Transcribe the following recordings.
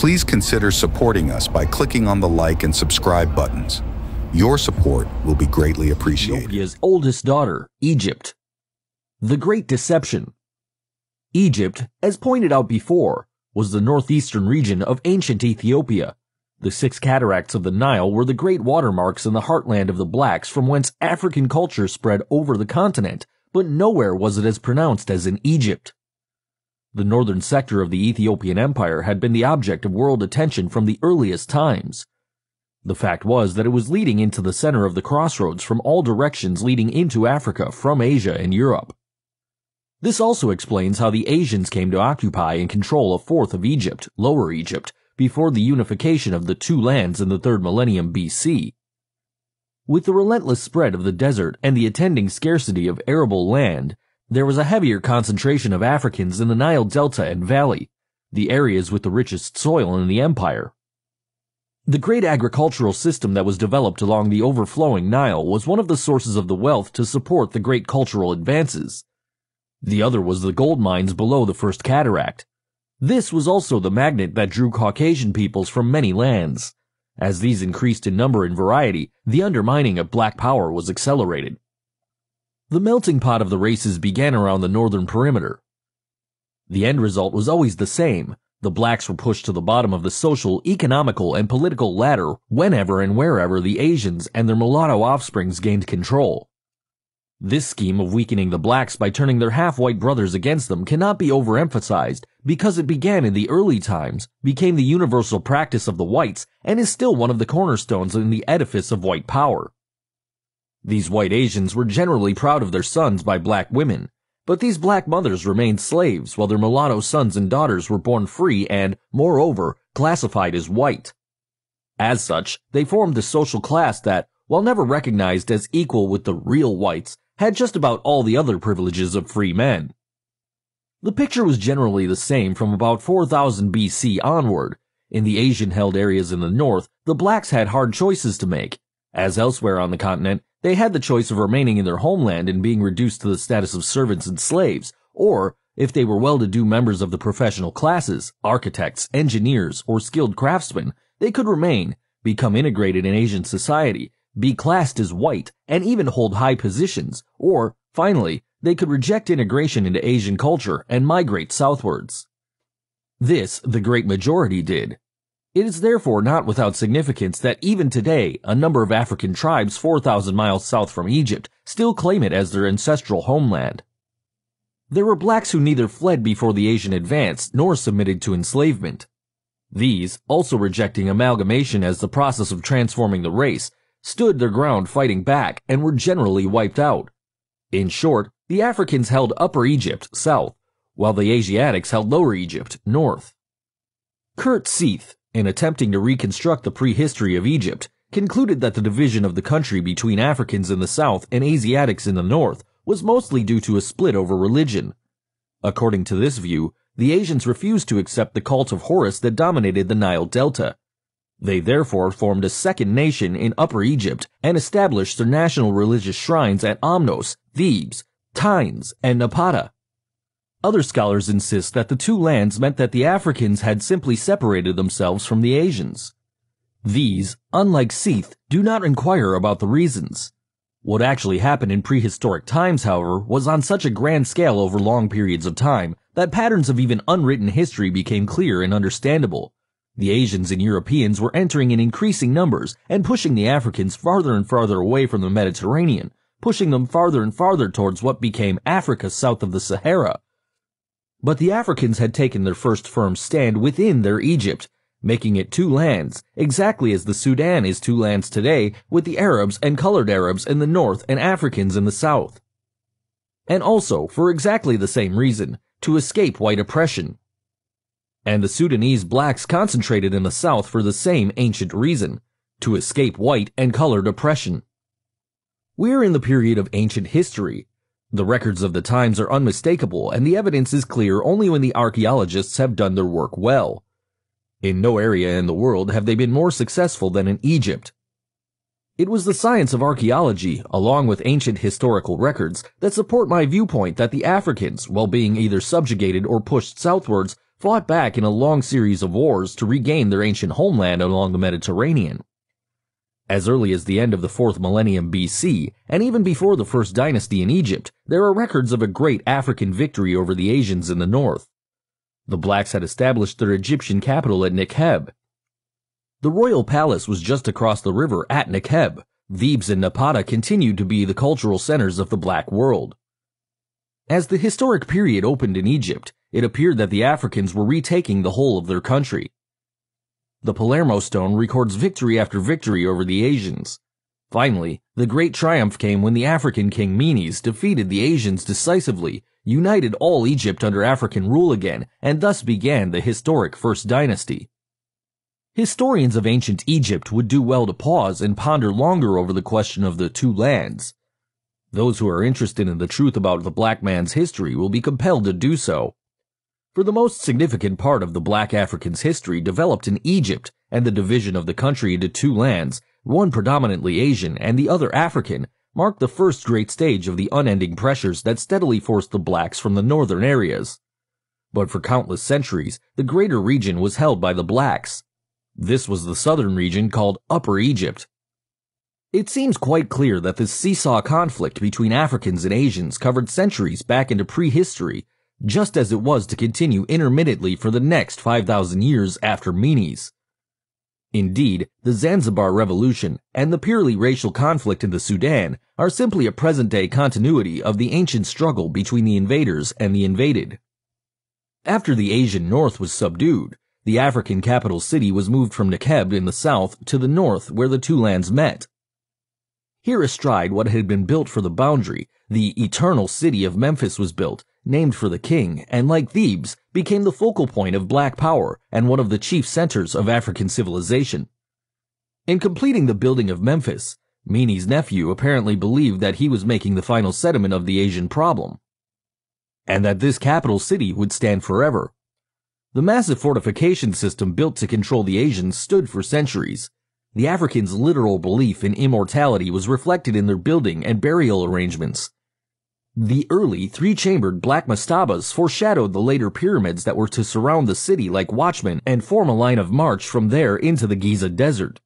Please consider supporting us by clicking on the like and subscribe buttons. Your support will be greatly appreciated. Ethiopia's oldest daughter, Egypt. The Great Deception. Egypt, as pointed out before, was the northeastern region of ancient Ethiopia. The 6 cataracts of the Nile were the great watermarks in the heartland of the blacks from whence African culture spread over the continent, but nowhere was it as pronounced as in Egypt. The northern sector of the Ethiopian Empire had been the object of world attention from the earliest times. The fact was that it was leading into the center of the crossroads from all directions leading into Africa from Asia and Europe. This also explains how the Asians came to occupy and control a fourth of Egypt, Lower Egypt, before the unification of the two lands in the 3rd millennium BC. With the relentless spread of the desert and the attending scarcity of arable land, there was a heavier concentration of Africans in the Nile Delta and Valley, the areas with the richest soil in the empire. The great agricultural system that was developed along the overflowing Nile was one of the sources of the wealth to support the great cultural advances. The other was the gold mines below the first cataract. This was also the magnet that drew Caucasian peoples from many lands. As these increased in number and variety, the undermining of black power was accelerated. The melting pot of the races began around the northern perimeter. The end result was always the same. The blacks were pushed to the bottom of the social, economical, and political ladder whenever and wherever the Asians and their mulatto offsprings gained control. This scheme of weakening the blacks by turning their half-white brothers against them cannot be overemphasized because it began in the early times, became the universal practice of the whites, and is still one of the cornerstones in the edifice of white power. These white Asians were generally proud of their sons by black women, but these black mothers remained slaves while their mulatto sons and daughters were born free and, moreover, classified as white. As such, they formed a social class that, while never recognized as equal with the real whites, had just about all the other privileges of free men. The picture was generally the same from about 4000 BC onward. In the Asian-held areas in the north, the blacks had hard choices to make. As elsewhere on the continent, they had the choice of remaining in their homeland and being reduced to the status of servants and slaves, or, if they were well-to-do members of the professional classes, architects, engineers, or skilled craftsmen, they could remain, become integrated in Asian society, be classed as white, and even hold high positions, or, finally, they could reject integration into Asian culture and migrate southwards. This the great majority did. It is therefore not without significance that even today, a number of African tribes 4,000 miles south from Egypt still claim it as their ancestral homeland. There were blacks who neither fled before the Asian advance nor submitted to enslavement. These, also rejecting amalgamation as the process of transforming the race, stood their ground fighting back and were generally wiped out. In short, the Africans held Upper Egypt south, while the Asiatics held Lower Egypt north. Kurt Seith, in attempting to reconstruct the prehistory of Egypt, concluded that the division of the country between Africans in the south and Asiatics in the north was mostly due to a split over religion. According to this view, the Asians refused to accept the cult of Horus that dominated the Nile Delta. They therefore formed a second nation in Upper Egypt and established their national religious shrines at Omnos, Thebes, Tynes, and Napata. Other scholars insist that the two lands meant that the Africans had simply separated themselves from the Asians. These, unlike Seith, do not inquire about the reasons. What actually happened in prehistoric times, however, was on such a grand scale over long periods of time that patterns of even unwritten history became clear and understandable. The Asians and Europeans were entering in increasing numbers and pushing the Africans farther and farther away from the Mediterranean, pushing them farther and farther towards what became Africa south of the Sahara. But the Africans had taken their first firm stand within their Egypt, making it two lands, exactly as the Sudan is two lands today, with the Arabs and colored Arabs in the north and Africans in the south. And also, for exactly the same reason, to escape white oppression. And the Sudanese blacks concentrated in the south for the same ancient reason, to escape white and colored oppression. We're in the period of ancient history. The records of the times are unmistakable, and the evidence is clear only when the archaeologists have done their work well. In no area in the world have they been more successful than in Egypt. It was the science of archaeology, along with ancient historical records, that support my viewpoint that the Africans, while being either subjugated or pushed southwards, fought back in a long series of wars to regain their ancient homeland along the Mediterranean. As early as the end of the 4th millennium BC, and even before the first dynasty in Egypt, there are records of a great African victory over the Asians in the north. The blacks had established their Egyptian capital at Nekheb. The royal palace was just across the river at Nekheb. Thebes and Napata continued to be the cultural centers of the black world. As the historic period opened in Egypt, it appeared that the Africans were retaking the whole of their country. The Palermo stone records victory after victory over the Asians. Finally, the great triumph came when the African king Menes defeated the Asians decisively, united all Egypt under African rule again, and thus began the historic First Dynasty. Historians of ancient Egypt would do well to pause and ponder longer over the question of the two lands. Those who are interested in the truth about the black man's history will be compelled to do so. For the most significant part of the black African's history developed in Egypt, and the division of the country into two lands, one predominantly Asian and the other African, marked the first great stage of the unending pressures that steadily forced the blacks from the northern areas. But for countless centuries, the greater region was held by the blacks. This was the southern region called Upper Egypt. It seems quite clear that this seesaw conflict between Africans and Asians covered centuries back into prehistory, just as it was to continue intermittently for the next 5,000 years after Menes. Indeed, the Zanzibar Revolution and the purely racial conflict in the Sudan are simply a present-day continuity of the ancient struggle between the invaders and the invaded. After the Asian north was subdued, the African capital city was moved from Nekheb in the south to the north where the two lands met. Here astride what had been built for the boundary, the eternal city of Memphis was built, named for the king, and like Thebes, became the focal point of black power and one of the chief centers of African civilization. In completing the building of Memphis, Menes' nephew apparently believed that he was making the final settlement of the Asian problem, and that this capital city would stand forever. The massive fortification system built to control the Asians stood for centuries. The Africans' literal belief in immortality was reflected in their building and burial arrangements. The early three-chambered black mastabas foreshadowed the later pyramids that were to surround the city like watchmen and form a line of march from there into the Giza Desert.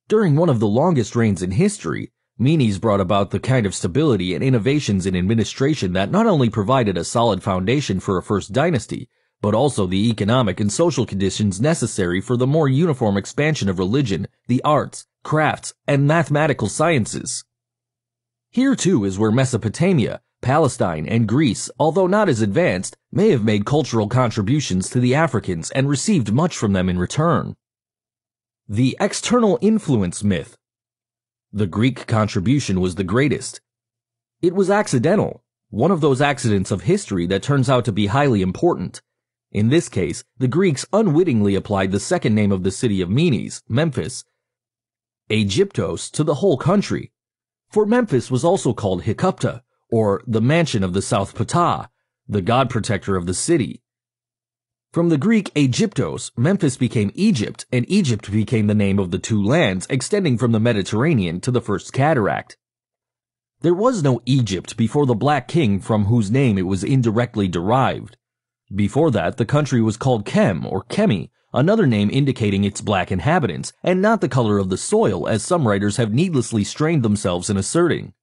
During one of the longest reigns in history, Menes brought about the kind of stability and innovations in administration that not only provided a solid foundation for a first dynasty, but also the economic and social conditions necessary for the more uniform expansion of religion, the arts, crafts, and mathematical sciences. Here too is where Mesopotamia, Palestine, and Greece, although not as advanced, may have made cultural contributions to the Africans and received much from them in return. The external influence myth. The Greek contribution was the greatest. It was accidental, one of those accidents of history that turns out to be highly important. In this case, the Greeks unwittingly applied the second name of the city of Menes, Memphis, Aegyptos, to the whole country. For Memphis was also called Hicupta, or the mansion of the South Ptah, the god protector of the city. From the Greek Aegyptos, Memphis became Egypt, and Egypt became the name of the two lands extending from the Mediterranean to the First Cataract. There was no Egypt before the Black King from whose name it was indirectly derived. Before that, the country was called Kem or Kemi, another name indicating its black inhabitants, and not the color of the soil, as some writers have needlessly strained themselves in asserting.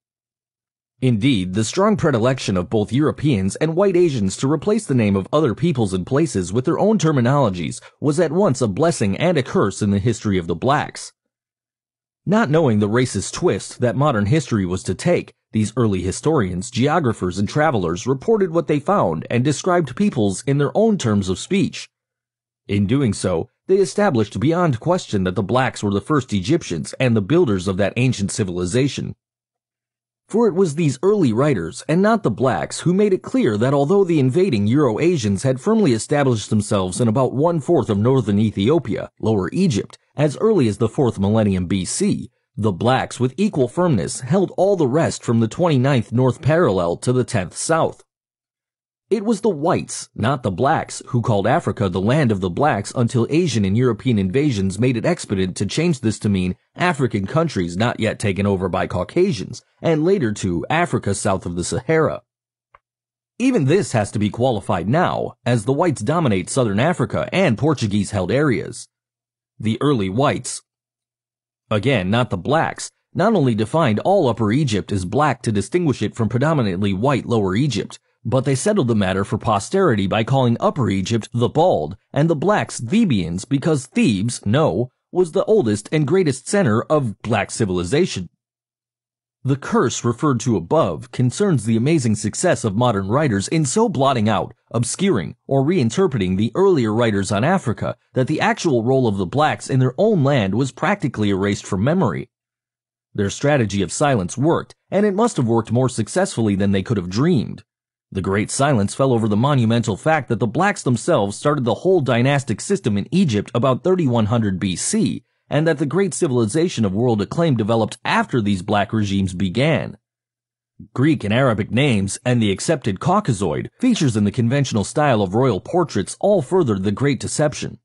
Indeed, the strong predilection of both Europeans and white Asians to replace the name of other peoples and places with their own terminologies was at once a blessing and a curse in the history of the blacks. Not knowing the racist twist that modern history was to take, these early historians, geographers, and travelers reported what they found and described peoples in their own terms of speech. In doing so, they established beyond question that the blacks were the first Egyptians and the builders of that ancient civilization. For it was these early writers, and not the blacks, who made it clear that although the invading Euro-Asians had firmly established themselves in about 1/4 of northern Ethiopia, Lower Egypt, as early as the 4th millennium BC, the blacks with equal firmness held all the rest from the 29th north parallel to the 10th south. It was the whites, not the blacks, who called Africa the land of the blacks until Asian and European invasions made it expedient to change this to mean African countries not yet taken over by Caucasians, and later to Africa south of the Sahara. Even this has to be qualified now, as the whites dominate southern Africa and Portuguese-held areas. The early whites, again not the blacks, not only defined all Upper Egypt as black to distinguish it from predominantly white Lower Egypt, but they settled the matter for posterity by calling Upper Egypt the Bald and the blacks Thebians because Thebes, was the oldest and greatest center of black civilization. The curse referred to above concerns the amazing success of modern writers in so blotting out, obscuring, or reinterpreting the earlier writers on Africa that the actual role of the blacks in their own land was practically erased from memory. Their strategy of silence worked, and it must have worked more successfully than they could have dreamed. The great silence fell over the monumental fact that the blacks themselves started the whole dynastic system in Egypt about 3100 BC, and that the great civilization of world acclaim developed after these black regimes began. Greek and Arabic names and the accepted Caucasoid features in the conventional style of royal portraits all furthered the great deception.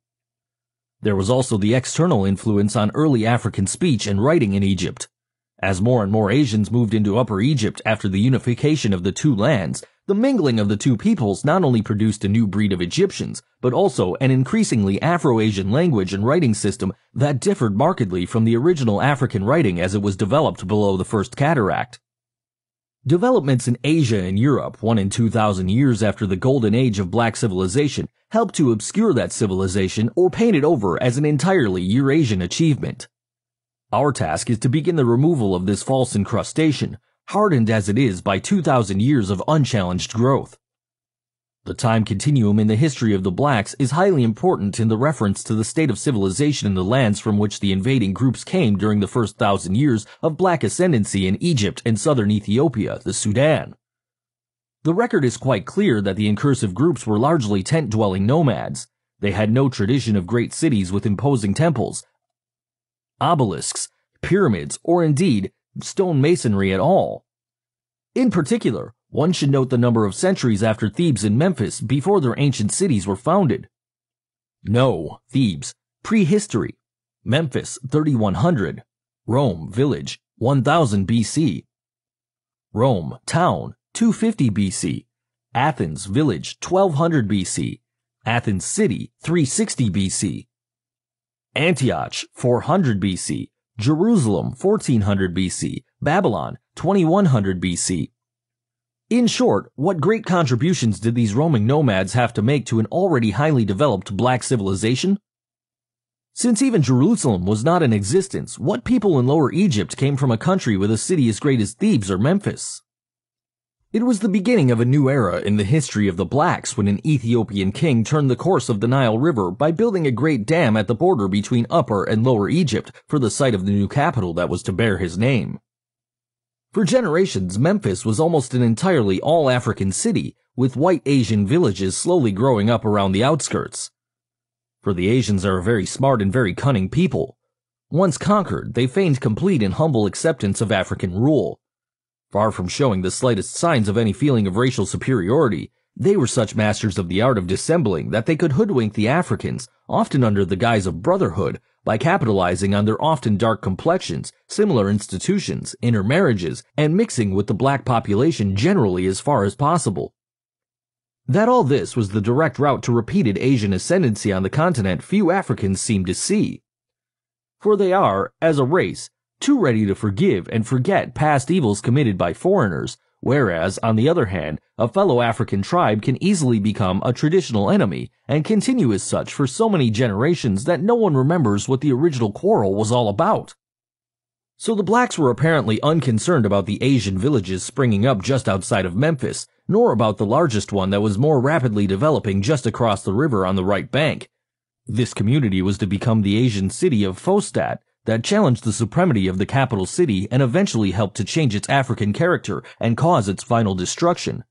There was also the external influence on early African speech and writing in Egypt. As more and more Asians moved into Upper Egypt after the unification of the two lands, the mingling of the two peoples not only produced a new breed of Egyptians, but also an increasingly Afro-Asian language and writing system that differed markedly from the original African writing as it was developed below the First Cataract. Developments in Asia and Europe 1 and 2,000 years after the golden age of black civilization helped to obscure that civilization or paint it over as an entirely Eurasian achievement. Our task is to begin the removal of this false incrustation, hardened as it is by 2,000 years of unchallenged growth. The time continuum in the history of the blacks is highly important in the reference to the state of civilization in the lands from which the invading groups came during the first 1,000 years of black ascendancy in Egypt and southern Ethiopia, the Sudan. The record is quite clear that the incursive groups were largely tent-dwelling nomads. They had no tradition of great cities with imposing temples, obelisks, pyramids, or indeed, stone masonry at all. In particular, one should note the number of centuries after Thebes and Memphis before their ancient cities were founded. No, Thebes, prehistory. Memphis, 3100. Rome, village, 1000 BC. Rome, town, 250 BC. Athens, village, 1200 BC. Athens city, 360 BC. Antioch, 400 BC. Jerusalem, 1400 BC. Babylon, 2100 BC. In short, what great contributions did these roaming nomads have to make to an already highly developed black civilization? Since even Jerusalem was not in existence, what people in Lower Egypt came from a country with a city as great as Thebes or Memphis? It was the beginning of a new era in the history of the blacks when an Ethiopian king turned the course of the Nile River by building a great dam at the border between Upper and Lower Egypt for the site of the new capital that was to bear his name. For generations, Memphis was almost an entirely all-African city, with white Asian villages slowly growing up around the outskirts. For the Asians are a very smart and very cunning people. Once conquered, they feigned complete and humble acceptance of African rule. Far from showing the slightest signs of any feeling of racial superiority, they were such masters of the art of dissembling that they could hoodwink the Africans, often under the guise of brotherhood, by capitalizing on their often dark complexions, similar institutions, intermarriages, and mixing with the black population generally as far as possible. That all this was the direct route to repeated Asian ascendancy on the continent few Africans seem to see. For they are, as a race, too ready to forgive and forget past evils committed by foreigners, whereas, on the other hand, a fellow African tribe can easily become a traditional enemy and continue as such for so many generations that no one remembers what the original quarrel was all about. So the blacks were apparently unconcerned about the Asian villages springing up just outside of Memphis, nor about the largest one that was more rapidly developing just across the river on the right bank. This community was to become the Asian city of Phostat, that challenged the supremacy of the capital city and eventually helped to change its African character and cause its final destruction.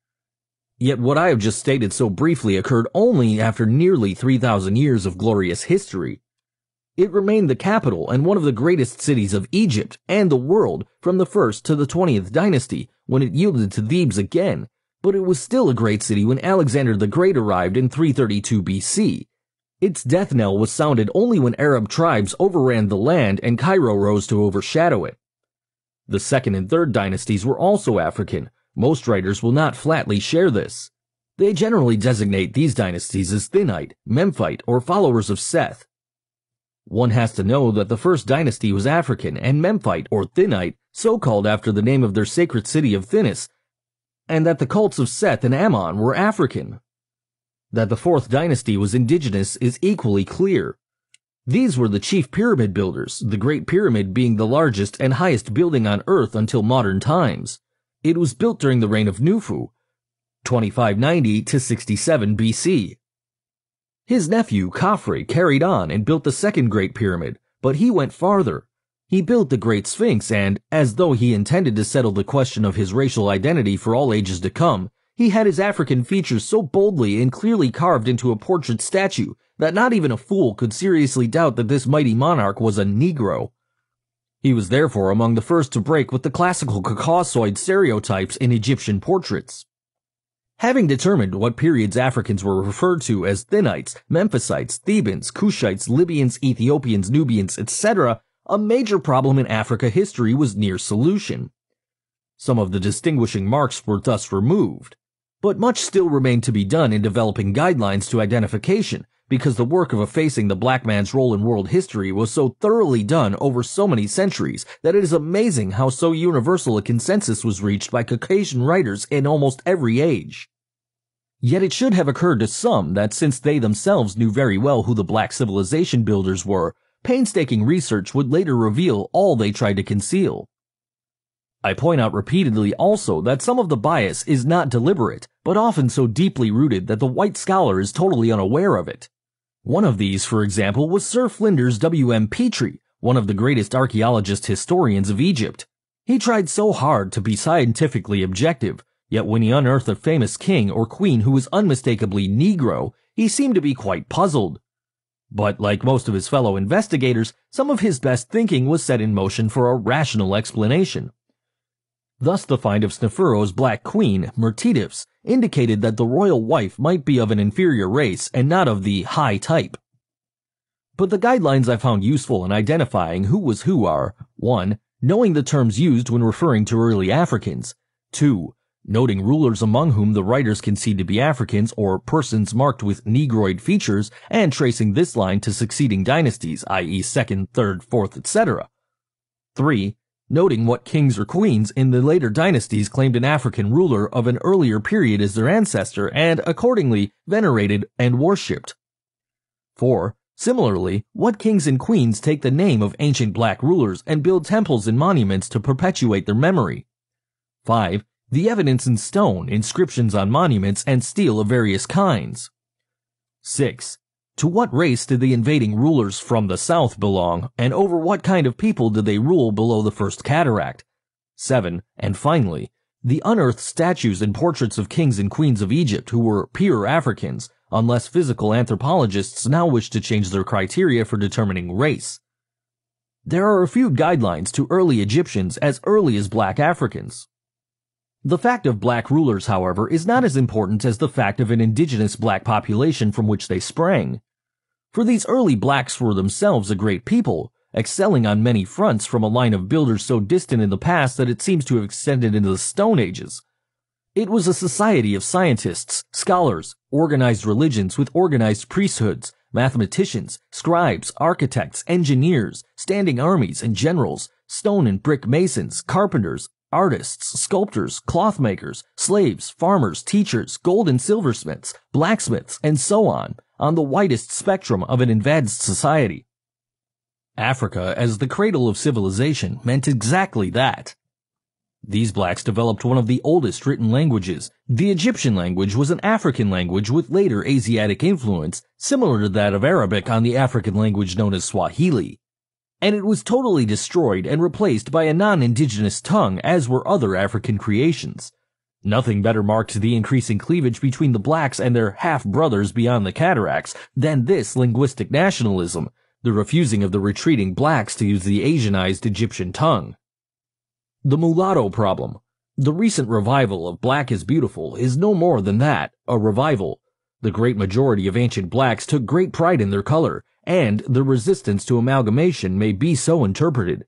Yet what I have just stated so briefly occurred only after nearly 3,000 years of glorious history. It remained the capital and one of the greatest cities of Egypt and the world from the 1st to the 20th dynasty when it yielded to Thebes again, but it was still a great city when Alexander the Great arrived in 332 BC. Its death knell was sounded only when Arab tribes overran the land and Cairo rose to overshadow it. The 2nd and 3rd dynasties were also African. Most writers will not flatly share this. They generally designate these dynasties as Thinite, Memphite, or followers of Seth. One has to know that the first dynasty was African and Memphite or Thinite, so called after the name of their sacred city of Thinis, and that the cults of Seth and Ammon were African. That the fourth dynasty was indigenous is equally clear. These were the chief pyramid builders, the Great Pyramid being the largest and highest building on Earth until modern times. It was built during the reign of Khufu, 2590 to 67 BC. His nephew, Khafre, carried on and built the second Great Pyramid, but he went farther. He built the Great Sphinx and, as though he intended to settle the question of his racial identity for all ages to come, he had his African features so boldly and clearly carved into a portrait statue that not even a fool could seriously doubt that this mighty monarch was a Negro. He was therefore among the first to break with the classical Caucasoid stereotypes in Egyptian portraits. Having determined what periods Africans were referred to as Thinites, Memphites, Thebans, Cushites, Libyans, Ethiopians, Nubians, etc., a major problem in Africa history was near solution. Some of the distinguishing marks were thus removed, but much still remained to be done in developing guidelines to identification, because the work of effacing the black man's role in world history was so thoroughly done over so many centuries that it is amazing how so universal a consensus was reached by Caucasian writers in almost every age. Yet it should have occurred to some that since they themselves knew very well who the black civilization builders were, painstaking research would later reveal all they tried to conceal. I point out repeatedly also that some of the bias is not deliberate, but often so deeply rooted that the white scholar is totally unaware of it. One of these, for example, was Sir Flinders W.M. Petrie, one of the greatest archaeologist historians of Egypt. He tried so hard to be scientifically objective, yet when he unearthed a famous king or queen who was unmistakably Negro, he seemed to be quite puzzled. But like most of his fellow investigators, some of his best thinking was set in motion for a rational explanation. Thus the find of Sneferu's black queen, Mertitis, indicated that the royal wife might be of an inferior race and not of the high type. But the guidelines I found useful in identifying who was who are 1. Knowing the terms used when referring to early Africans, 2. Noting rulers among whom the writers concede to be Africans or persons marked with Negroid features and tracing this line to succeeding dynasties, i.e. 2nd, 3rd, 4th, etc. 3. Noting what kings or queens in the later dynasties claimed an African ruler of an earlier period as their ancestor and, accordingly, venerated and worshipped. 4. Similarly, what kings and queens take the name of ancient black rulers and build temples and monuments to perpetuate their memory. 5. The evidence in stone, inscriptions on monuments, and steel of various kinds. 6. To what race did the invading rulers from the south belong, and over what kind of people did they rule below the first cataract? 7. And finally, the unearthed statues and portraits of kings and queens of Egypt who were pure Africans, unless physical anthropologists now wish to change their criteria for determining race. There are a few guidelines to early Egyptians as early as black Africans. The fact of black rulers, however, is not as important as the fact of an indigenous black population from which they sprang. For these early blacks were themselves a great people, excelling on many fronts from a line of builders so distant in the past that it seems to have extended into the Stone Ages. It was a society of scientists, scholars, organized religions with organized priesthoods, mathematicians, scribes, architects, engineers, standing armies and generals, stone and brick masons, carpenters, artists, sculptors, cloth makers, slaves, farmers, teachers, gold and silversmiths, blacksmiths, and so on the widest spectrum of an advanced society. Africa, as the cradle of civilization, meant exactly that. These blacks developed one of the oldest written languages. The Egyptian language was an African language with later Asiatic influence, similar to that of Arabic on the African language known as Swahili. And it was totally destroyed and replaced by a non-indigenous tongue, as were other African creations. Nothing better marked the increasing cleavage between the blacks and their half-brothers beyond the cataracts than this linguistic nationalism, the refusing of the retreating blacks to use the Asianized Egyptian tongue. The mulatto problem. The recent revival of Black is Beautiful is no more than that, a revival. The great majority of ancient blacks took great pride in their color, and the resistance to amalgamation may be so interpreted.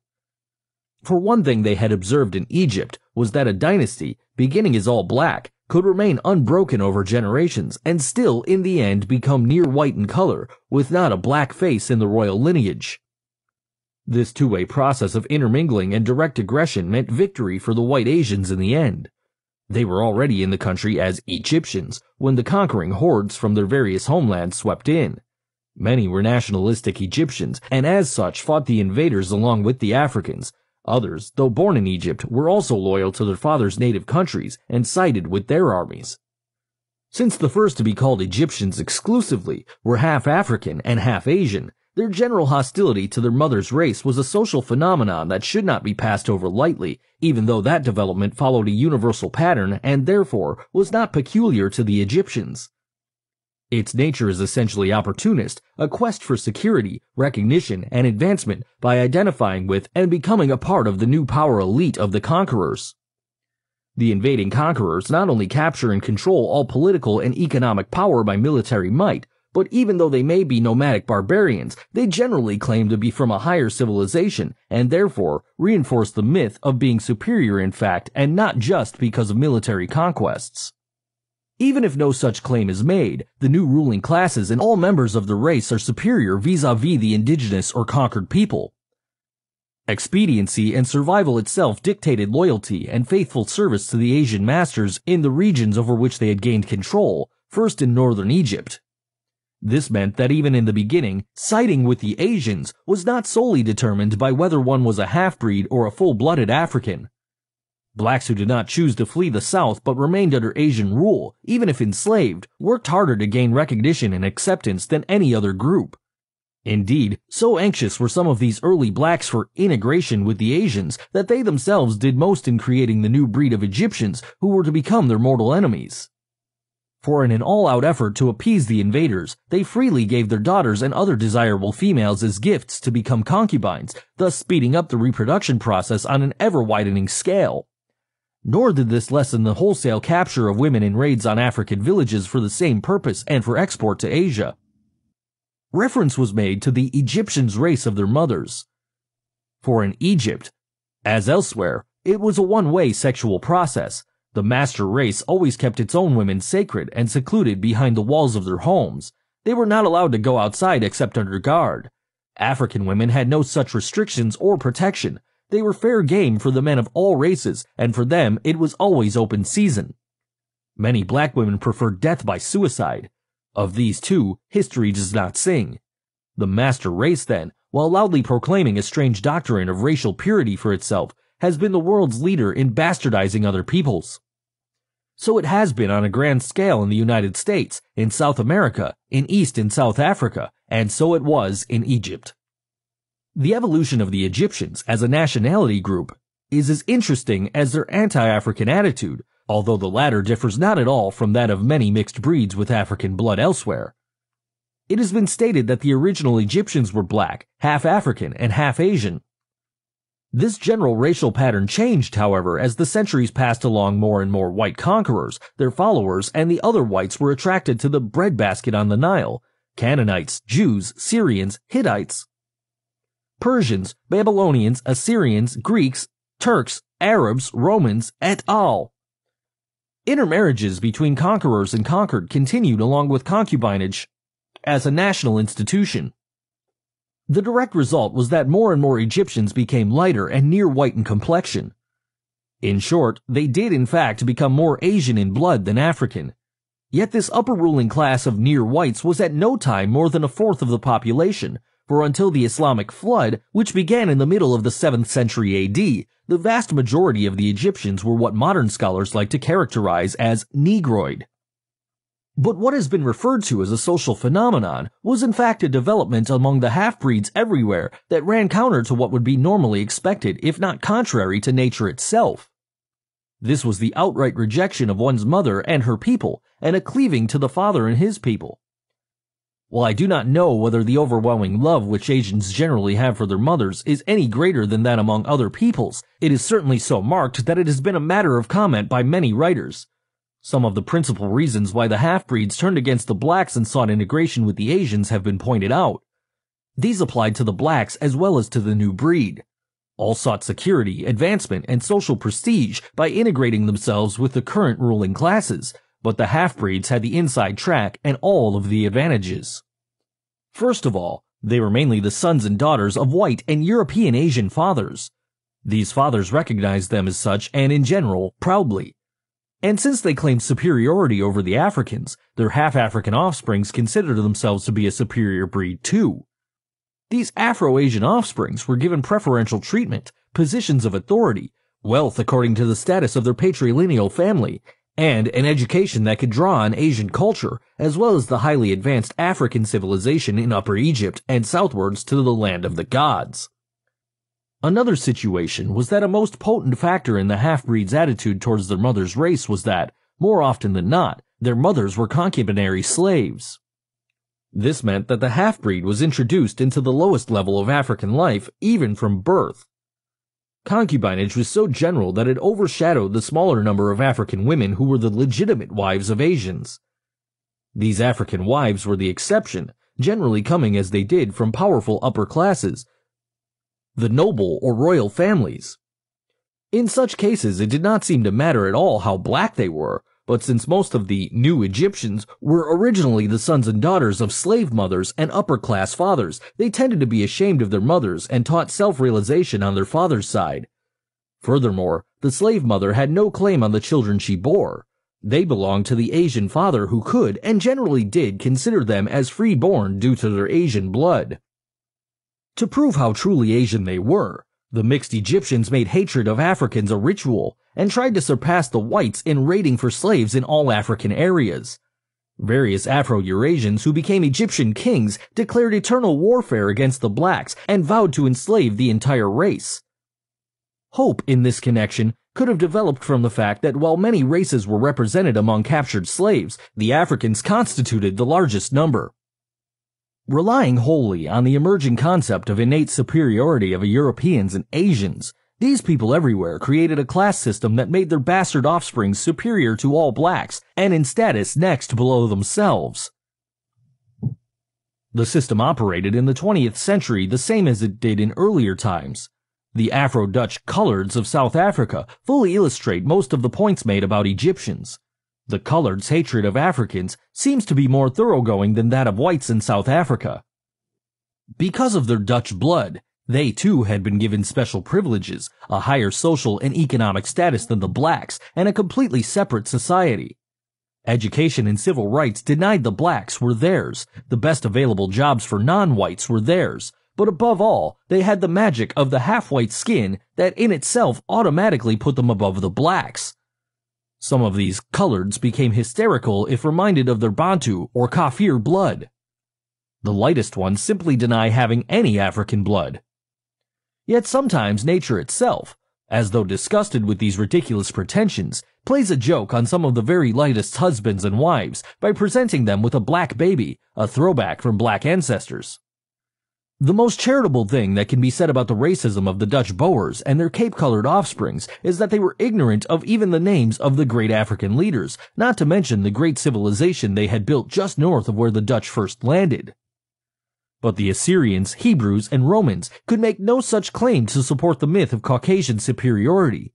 For one thing they had observed in Egypt was that a dynasty, beginning as all black, could remain unbroken over generations and still in the end become near white in color with not a black face in the royal lineage. This two-way process of intermingling and direct aggression meant victory for the white Asians in the end. They were already in the country as Egyptians when the conquering hordes from their various homelands swept in. Many were nationalistic Egyptians and as such fought the invaders along with the Africans. Others, though born in Egypt, were also loyal to their fathers' native countries and sided with their armies. Since the first to be called Egyptians exclusively were half African and half Asian, their general hostility to their mother's race was a social phenomenon that should not be passed over lightly, even though that development followed a universal pattern and therefore was not peculiar to the Egyptians. Its nature is essentially opportunist, a quest for security, recognition, and advancement by identifying with and becoming a part of the new power elite of the conquerors. The invading conquerors not only capture and control all political and economic power by military might, but even though they may be nomadic barbarians, they generally claim to be from a higher civilization and therefore reinforce the myth of being superior in fact and not just because of military conquests. Even if no such claim is made, the new ruling classes and all members of the race are superior vis-a-vis the indigenous or conquered people. Expediency and survival itself dictated loyalty and faithful service to the Asian masters in the regions over which they had gained control, first in northern Egypt. This meant that even in the beginning, siding with the Asians was not solely determined by whether one was a half-breed or a full-blooded African. Blacks who did not choose to flee the South but remained under Asian rule, even if enslaved, worked harder to gain recognition and acceptance than any other group. Indeed, so anxious were some of these early blacks for integration with the Asians that they themselves did most in creating the new breed of Egyptians who were to become their mortal enemies. For in an all-out effort to appease the invaders, they freely gave their daughters and other desirable females as gifts to become concubines, thus speeding up the reproduction process on an ever-widening scale. Nor did this lessen the wholesale capture of women in raids on African villages for the same purpose and for export to Asia. Reference was made to the Egyptians' race of their mothers. For in Egypt, as elsewhere, it was a one-way sexual process. The master race always kept its own women sacred and secluded behind the walls of their homes. They were not allowed to go outside except under guard. African women had no such restrictions or protection. They were fair game for the men of all races, and for them it was always open season. Many black women preferred death by suicide. Of these two, history does not sing. The master race, then, while loudly proclaiming a strange doctrine of racial purity for itself, has been the world's leader in bastardizing other peoples. So it has been on a grand scale in the United States, in South America, in East and South Africa, and so it was in Egypt. The evolution of the Egyptians as a nationality group is as interesting as their anti-African attitude, although the latter differs not at all from that of many mixed breeds with African blood elsewhere. It has been stated that the original Egyptians were black, half African, and half Asian. This general racial pattern changed, however, as the centuries passed along. More and more white conquerors, their followers, and the other whites were attracted to the breadbasket on the Nile: Canaanites, Jews, Syrians, Hittites, Persians, Babylonians, Assyrians, Greeks, Turks, Arabs, Romans, et al. Intermarriages between conquerors and conquered continued along with concubinage as a national institution. The direct result was that more and more Egyptians became lighter and near white in complexion. In short, they did in fact become more Asian in blood than African. Yet this upper ruling class of near whites was at no time more than a fourth of the population, for until the Islamic flood, which began in the middle of the 7th century AD, the vast majority of the Egyptians were what modern scholars like to characterize as Negroid. But what has been referred to as a social phenomenon was in fact a development among the half-breeds everywhere that ran counter to what would be normally expected, if not contrary to nature itself. This was the outright rejection of one's mother and her people, and a cleaving to the father and his people. While I do not know whether the overwhelming love which Asians generally have for their mothers is any greater than that among other peoples, it is certainly so marked that it has been a matter of comment by many writers. Some of the principal reasons why the half-breeds turned against the blacks and sought integration with the Asians have been pointed out. These applied to the blacks as well as to the new breed. All sought security, advancement, and social prestige by integrating themselves with the current ruling classes, but the half-breeds had the inside track and all of the advantages. First of all, they were mainly the sons and daughters of white and European Asian fathers. These fathers recognized them as such and, in general, proudly. And since they claimed superiority over the Africans, their half-African offsprings considered themselves to be a superior breed too. These Afro-Asian offsprings were given preferential treatment, positions of authority, wealth according to the status of their patrilineal family, and an education that could draw on Asian culture, as well as the highly advanced African civilization in Upper Egypt and southwards to the land of the gods. Another situation was that a most potent factor in the half-breeds' attitude towards their mother's race was that, more often than not, their mothers were concubinary slaves. This meant that the half-breed was introduced into the lowest level of African life, even from birth. Concubinage was so general that it overshadowed the smaller number of African women who were the legitimate wives of Asians. These African wives were the exception, generally coming as they did from powerful upper classes, the noble or royal families. In such cases, it did not seem to matter at all how black they were, but since most of the new Egyptians were originally the sons and daughters of slave mothers and upper-class fathers, they tended to be ashamed of their mothers and taught self-realization on their father's side. Furthermore, the slave mother had no claim on the children she bore. They belonged to the Asian father who could, and generally did, consider them as free-born due to their Asian blood. To prove how truly Asian they were, the mixed Egyptians made hatred of Africans a ritual and tried to surpass the whites in raiding for slaves in all African areas. Various Afro-Eurasians who became Egyptian kings declared eternal warfare against the blacks and vowed to enslave the entire race. Hope in this connection could have developed from the fact that while many races were represented among captured slaves, the Africans constituted the largest number. Relying wholly on the emerging concept of innate superiority of Europeans and Asians, these people everywhere created a class system that made their bastard offspring superior to all blacks and in status next below themselves. The system operated in the 20th century the same as it did in earlier times. The Afro-Dutch coloreds of South Africa fully illustrate most of the points made about Egyptians. The coloreds' hatred of Africans seems to be more thoroughgoing than that of whites in South Africa. Because of their Dutch blood, they too had been given special privileges, a higher social and economic status than the blacks, and a completely separate society. Education and civil rights denied the blacks were theirs, the best available jobs for non-whites were theirs, but above all, they had the magic of the half-white skin that in itself automatically put them above the blacks. Some of these coloreds became hysterical if reminded of their Bantu or Kafir blood. The lightest ones simply deny having any African blood. Yet sometimes nature itself, as though disgusted with these ridiculous pretensions, plays a joke on some of the very lightest husbands and wives by presenting them with a black baby, a throwback from black ancestors. The most charitable thing that can be said about the racism of the Dutch Boers and their Cape-colored offsprings is that they were ignorant of even the names of the great African leaders, not to mention the great civilization they had built just north of where the Dutch first landed. But the Assyrians, Hebrews, and Romans could make no such claim to support the myth of Caucasian superiority,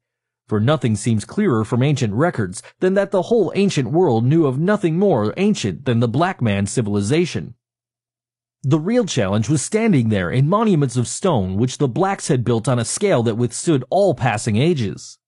for nothing seems clearer from ancient records than that the whole ancient world knew of nothing more ancient than the black man's civilization. The real challenge was standing there in monuments of stone which the blacks had built on a scale that withstood all passing ages.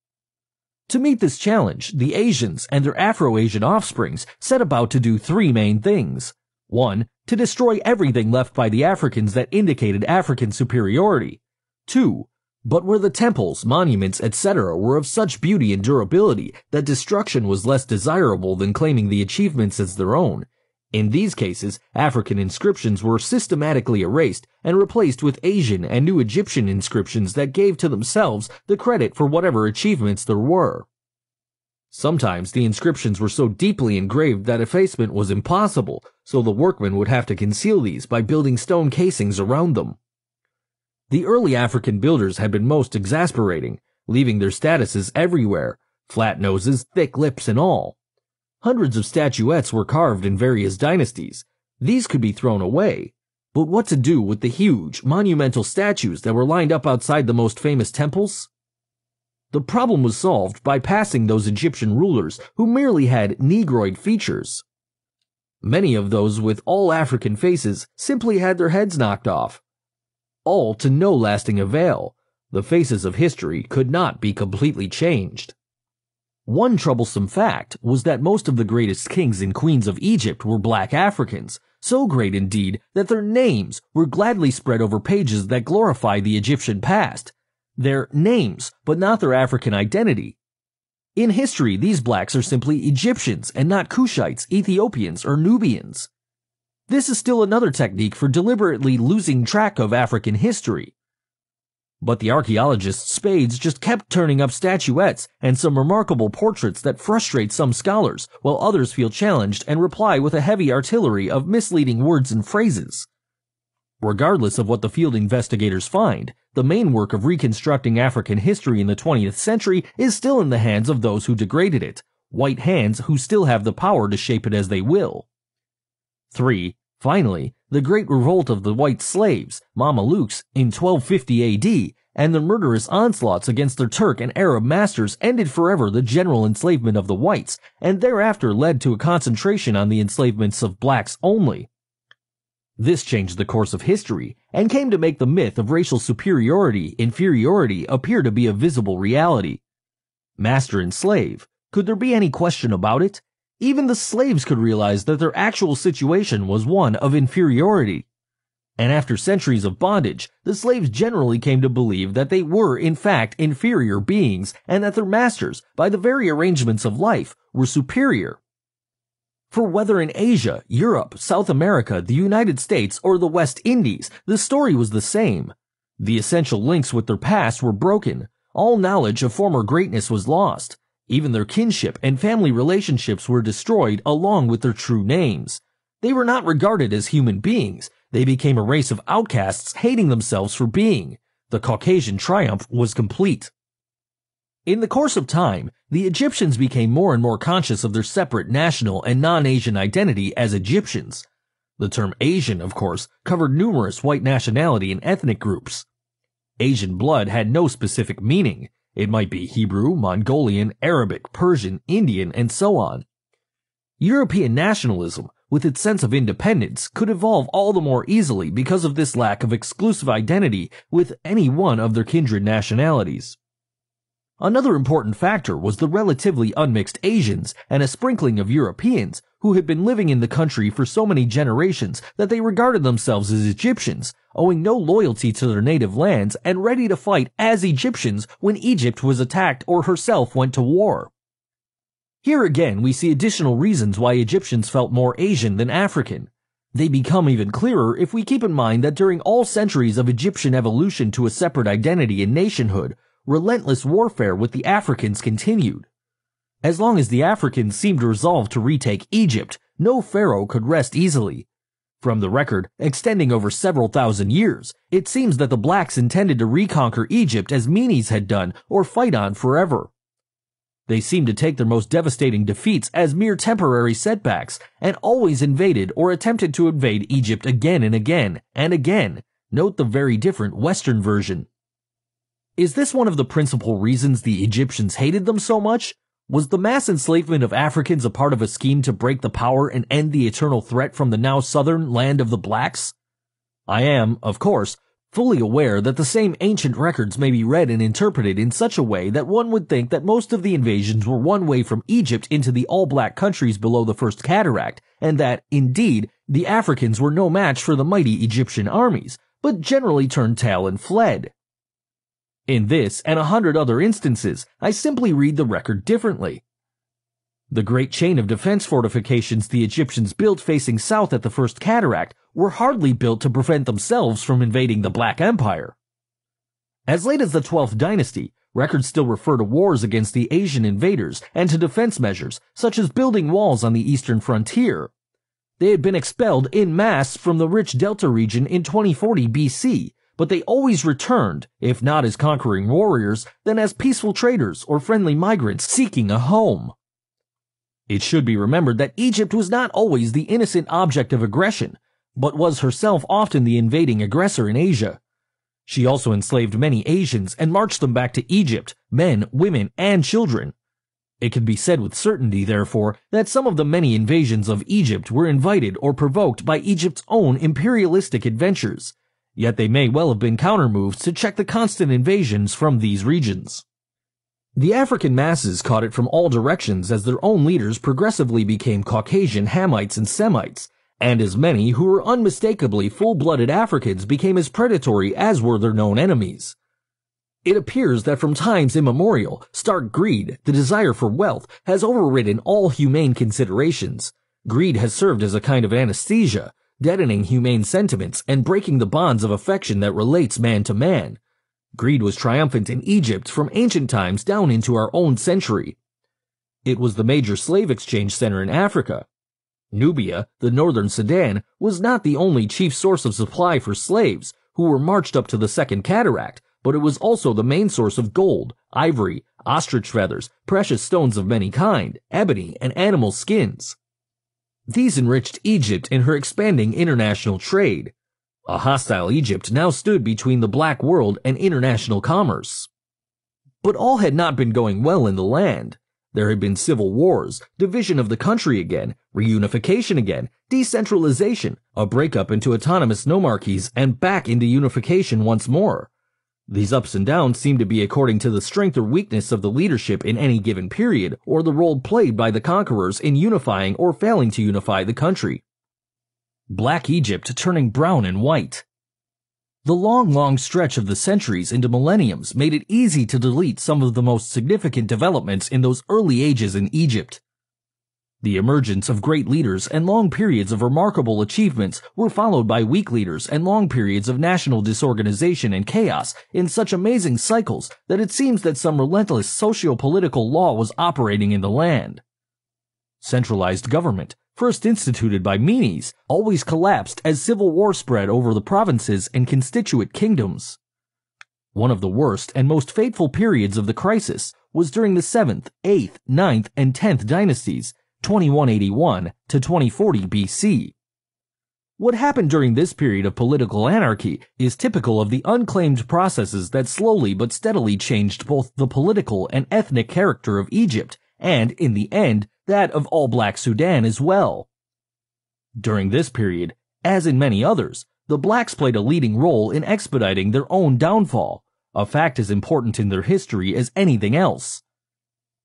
To meet this challenge, the Asians and their Afro-Asian offsprings set about to do three main things. 1. To destroy everything left by the Africans that indicated African superiority. 2. But where the temples, monuments, etc. were of such beauty and durability that destruction was less desirable than claiming the achievements as their own. In these cases, African inscriptions were systematically erased and replaced with Asian and New Egyptian inscriptions that gave to themselves the credit for whatever achievements there were. Sometimes the inscriptions were so deeply engraved that effacement was impossible, so the workmen would have to conceal these by building stone casings around them. The early African builders had been most exasperating, leaving their statues everywhere, flat noses, thick lips, and all. Hundreds of statuettes were carved in various dynasties. These could be thrown away, But what to do with the huge, monumental statues that were lined up outside the most famous temples? The problem was solved by passing those Egyptian rulers who merely had Negroid features. Many of those with all African faces simply had their heads knocked off. All to no lasting avail. The faces of history could not be completely changed. One troublesome fact was that most of the greatest kings and queens of Egypt were black Africans, so great indeed that their names were gladly spread over pages that glorify the Egyptian past. Their names, but not their African identity. In history, these blacks are simply Egyptians and not Cushites, Ethiopians, or Nubians. This is still another technique for deliberately losing track of African history. But the archaeologist Spades just kept turning up statuettes and some remarkable portraits that frustrate some scholars, while others feel challenged and reply with a heavy artillery of misleading words and phrases. Regardless of what the field investigators find, the main work of reconstructing African history in the 20th century is still in the hands of those who degraded it, white hands who still have the power to shape it as they will. 3. Finally, the great revolt of the white slaves, Mamelukes, in 1250 AD, and the murderous onslaughts against their Turk and Arab masters ended forever the general enslavement of the whites, and thereafter led to a concentration on the enslavements of blacks only. This changed the course of history, and came to make the myth of racial superiority-inferiority appear to be a visible reality. Master and slave, could there be any question about it? Even the slaves could realize that their actual situation was one of inferiority. And after centuries of bondage, the slaves generally came to believe that they were in fact inferior beings and that their masters, by the very arrangements of life, were superior. For whether in Asia, Europe, South America, the United States, or the West Indies, the story was the same. The essential links with their past were broken. All knowledge of former greatness was lost. Even their kinship and family relationships were destroyed along with their true names. They were not regarded as human beings. They became a race of outcasts hating themselves for being. The Caucasian triumph was complete. In the course of time, the Egyptians became more and more conscious of their separate national and non-Asian identity as Egyptians. The term Asian, of course, covered numerous white nationality and ethnic groups. Asian blood had no specific meaning. It might be Hebrew, Mongolian, Arabic, Persian, Indian, and so on. European nationalism, with its sense of independence, could evolve all the more easily because of this lack of exclusive identity with any one of their kindred nationalities. Another important factor was the relatively unmixed Asians and a sprinkling of Europeans who had been living in the country for so many generations that they regarded themselves as Egyptians, owing no loyalty to their native lands and ready to fight as Egyptians when Egypt was attacked or herself went to war. Here again we see additional reasons why Egyptians felt more Asian than African. They become even clearer if we keep in mind that during all centuries of Egyptian evolution to a separate identity and nationhood, relentless warfare with the Africans continued. As long as the Africans seemed resolved to retake Egypt, no pharaoh could rest easily. From the record, extending over several thousand years, it seems that the blacks intended to reconquer Egypt as Menes had done or fight on forever. They seemed to take their most devastating defeats as mere temporary setbacks and always invaded or attempted to invade Egypt again and again and again. Note the very different Western version. Is this one of the principal reasons the Egyptians hated them so much? Was the mass enslavement of Africans a part of a scheme to break the power and end the eternal threat from the now southern land of the blacks? I am, of course, fully aware that the same ancient records may be read and interpreted in such a way that one would think that most of the invasions were one way from Egypt into the all-black countries below the First Cataract, and that, indeed, the Africans were no match for the mighty Egyptian armies, but generally turned tail and fled. In this and 100 other instances, I simply read the record differently. The great chain of defense fortifications the Egyptians built facing south at the First Cataract were hardly built to prevent themselves from invading the Black Empire. As late as the 12th dynasty, records still refer to wars against the Asian invaders and to defense measures, such as building walls on the eastern frontier. They had been expelled en masse from the rich Delta region in 2040 BC, but they always returned, if not as conquering warriors, then as peaceful traders or friendly migrants seeking a home. It should be remembered that Egypt was not always the innocent object of aggression. but was herself often the invading aggressor in Asia. She also enslaved many Asians and marched them back to Egypt, men, women, and children. It can be said with certainty, therefore, that some of the many invasions of Egypt were invited or provoked by Egypt's own imperialistic adventures, yet they may well have been countermoves to check the constant invasions from these regions. The African masses caught it from all directions as their own leaders progressively became Caucasian Hamites and Semites, and as many who were unmistakably full-blooded Africans became as predatory as were their known enemies. It appears that from times immemorial, stark greed, the desire for wealth, has overridden all humane considerations. Greed has served as a kind of anesthesia, deadening humane sentiments and breaking the bonds of affection that relates man to man. Greed was triumphant in Egypt from ancient times down into our own century. It was the major slave exchange center in Africa. Nubia, the northern Sudan, was not the only chief source of supply for slaves who were marched up to the Second Cataract, but it was also the main source of gold, ivory, ostrich feathers, precious stones of many kinds, ebony, and animal skins. These enriched Egypt in her expanding international trade. A hostile Egypt now stood between the black world and international commerce. But all had not been going well in the land. There had been civil wars, division of the country again, reunification again, decentralization, a breakup into autonomous nomarchies, and back into unification once more. These ups and downs seemed to be according to the strength or weakness of the leadership in any given period, or the role played by the conquerors in unifying or failing to unify the country. Black Egypt turning brown and white. The long stretch of the centuries into millenniums made it easy to delete some of the most significant developments in those early ages in Egypt. The emergence of great leaders and long periods of remarkable achievements were followed by weak leaders and long periods of national disorganization and chaos in such amazing cycles that it seems that some relentless socio-political law was operating in the land. Centralized government, first instituted by Menes, always collapsed as civil war spread over the provinces and constituent kingdoms. One of the worst and most fateful periods of the crisis was during the 7th, 8th, 9th, and 10th dynasties, 2181 to 2040 BC. What happened during this period of political anarchy is typical of the unclaimed processes that slowly but steadily changed both the political and ethnic character of Egypt, and, in the end, that of all black Sudan as well. During this period, as in many others, the blacks played a leading role in expediting their own downfall, a fact as important in their history as anything else.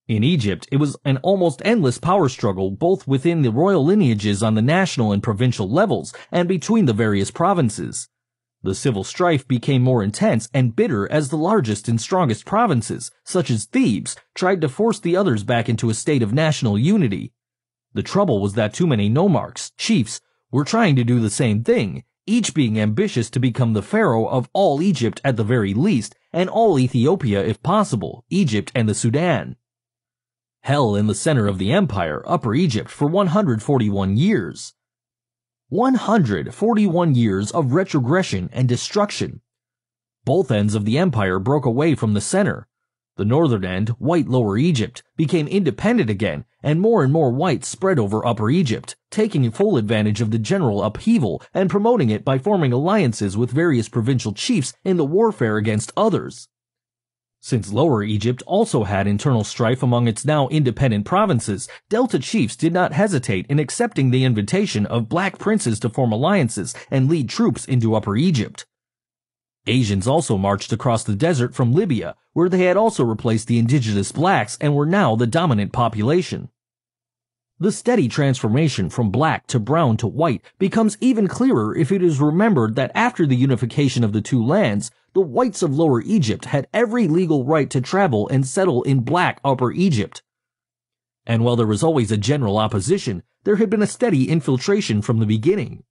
In Egypt, it was an almost endless power struggle both within the royal lineages on the national and provincial levels and between the various provinces. The civil strife became more intense and bitter as the largest and strongest provinces, such as Thebes, tried to force the others back into a state of national unity. The trouble was that too many nomarchs, chiefs, were trying to do the same thing, each being ambitious to become the pharaoh of all Egypt at the very least, and all Ethiopia if possible, Egypt and the Sudan. Hell in the center of the empire, Upper Egypt, for 141 years. 141 years of retrogression and destruction. Both ends of the empire broke away from the center. The northern end, white Lower Egypt, became independent again, and more whites spread over Upper Egypt, taking full advantage of the general upheaval and promoting it by forming alliances with various provincial chiefs in the warfare against others. Since Lower Egypt also had internal strife among its now independent provinces, Delta chiefs did not hesitate in accepting the invitation of black princes to form alliances and lead troops into Upper Egypt. Asians also marched across the desert from Libya, where they had also replaced the indigenous blacks and were now the dominant population. The steady transformation from black to brown to white becomes even clearer if it is remembered that after the unification of the two lands, the whites of Lower Egypt had every legal right to travel and settle in black Upper Egypt. And while there was always a general opposition, there had been a steady infiltration from the beginning.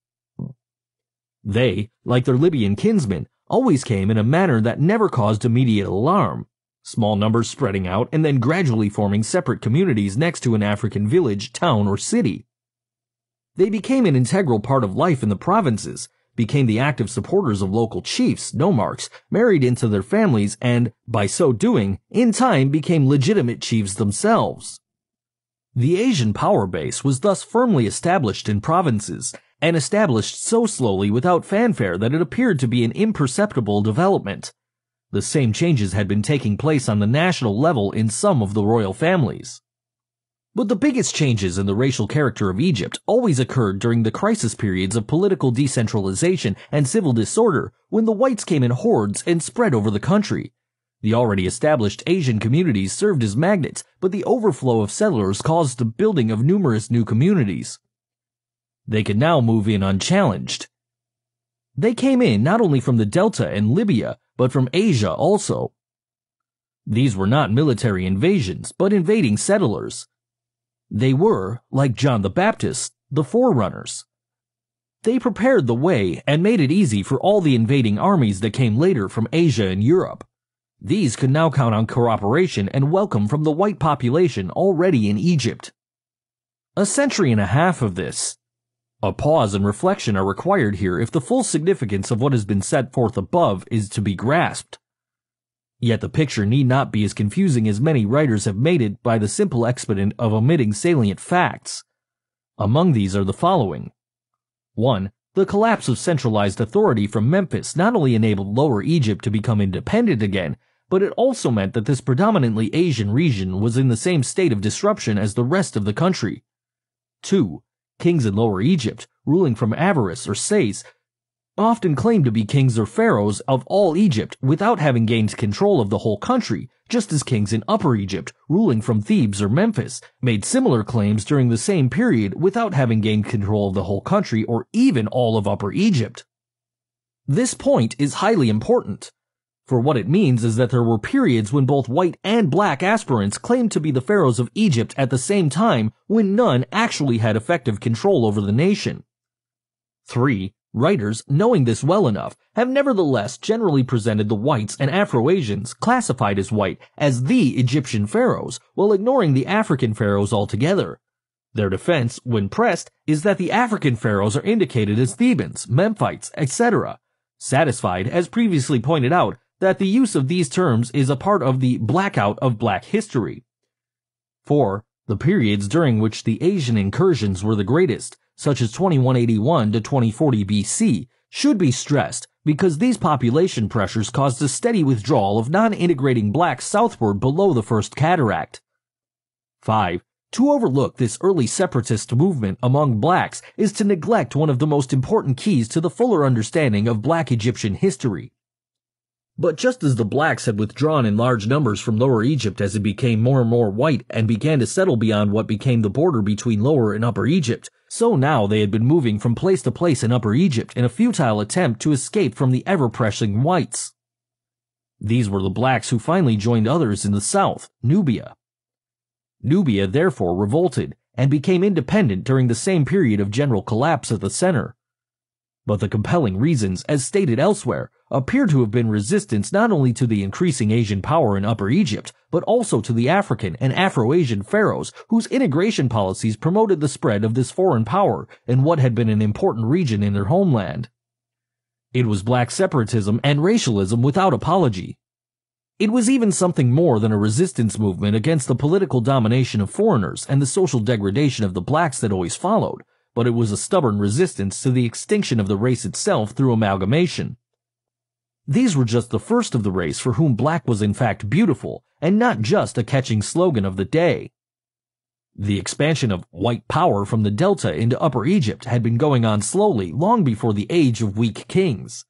They, like their Libyan kinsmen, always came in a manner that never caused immediate alarm, small numbers spreading out and then gradually forming separate communities next to an African village, town, or city. They became an integral part of life in the provinces, became the active supporters of local chiefs, nomarchs, married into their families, and, by so doing, in time became legitimate chiefs themselves. The Asian power base was thus firmly established in provinces, and established so slowly without fanfare that it appeared to be an imperceptible development. The same changes had been taking place on the national level in some of the royal families. But the biggest changes in the racial character of Egypt always occurred during the crisis periods of political decentralization and civil disorder, when the whites came in hordes and spread over the country. The already established Asian communities served as magnets, but the overflow of settlers caused the building of numerous new communities. They could now move in unchallenged. They came in not only from the Delta and Libya, but from Asia also. These were not military invasions, but invading settlers. They were, like John the Baptist, the forerunners. They prepared the way and made it easy for all the invading armies that came later from Asia and Europe. These could now count on cooperation and welcome from the white population already in Egypt. A century and a half of this. A pause and reflection are required here if the full significance of what has been set forth above is to be grasped. Yet the picture need not be as confusing as many writers have made it by the simple expedient of omitting salient facts. Among these are the following. 1. The collapse of centralized authority from Memphis not only enabled Lower Egypt to become independent again, but it also meant that this predominantly Asian region was in the same state of disruption as the rest of the country. 2. Kings in Lower Egypt, ruling from avarice or sais, often claimed to be kings or pharaohs of all Egypt without having gained control of the whole country, just as kings in Upper Egypt, ruling from Thebes or Memphis, made similar claims during the same period without having gained control of the whole country or even all of Upper Egypt. This point is highly important, for what it means is that there were periods when both white and black aspirants claimed to be the pharaohs of Egypt at the same time when none actually had effective control over the nation. 3. Writers, knowing this well enough, have nevertheless generally presented the whites and Afro-Asians, classified as white, as the Egyptian pharaohs, while ignoring the African pharaohs altogether. Their defense, when pressed, is that the African pharaohs are indicated as Thebans, Memphites, etc., satisfied, as previously pointed out, that the use of these terms is a part of the blackout of black history. 4. The periods during which the Asian incursions were the greatest, such as 2181 to 2040 BC, should be stressed because these population pressures caused a steady withdrawal of non-integrating blacks southward below the First Cataract. 5. To overlook this early separatist movement among blacks is to neglect one of the most important keys to the fuller understanding of black Egyptian history. But just as the blacks had withdrawn in large numbers from Lower Egypt as it became more and more white and began to settle beyond what became the border between Lower and Upper Egypt, so now they had been moving from place to place in Upper Egypt in a futile attempt to escape from the ever-pressing whites. These were the blacks who finally joined others in the south, Nubia. Nubia therefore revolted and became independent during the same period of general collapse at the center. But the compelling reasons, as stated elsewhere, appear to have been resistance not only to the increasing Asian power in Upper Egypt, but also to the African and Afro-Asian pharaohs whose integration policies promoted the spread of this foreign power in what had been an important region in their homeland. It was black separatism and racialism without apology. It was even something more than a resistance movement against the political domination of foreigners and the social degradation of the blacks that always followed, but it was a stubborn resistance to the extinction of the race itself through amalgamation. These were just the first of the race for whom black was in fact beautiful, and not just a catching slogan of the day. The expansion of white power from the Delta into Upper Egypt had been going on slowly long before the age of weak kings.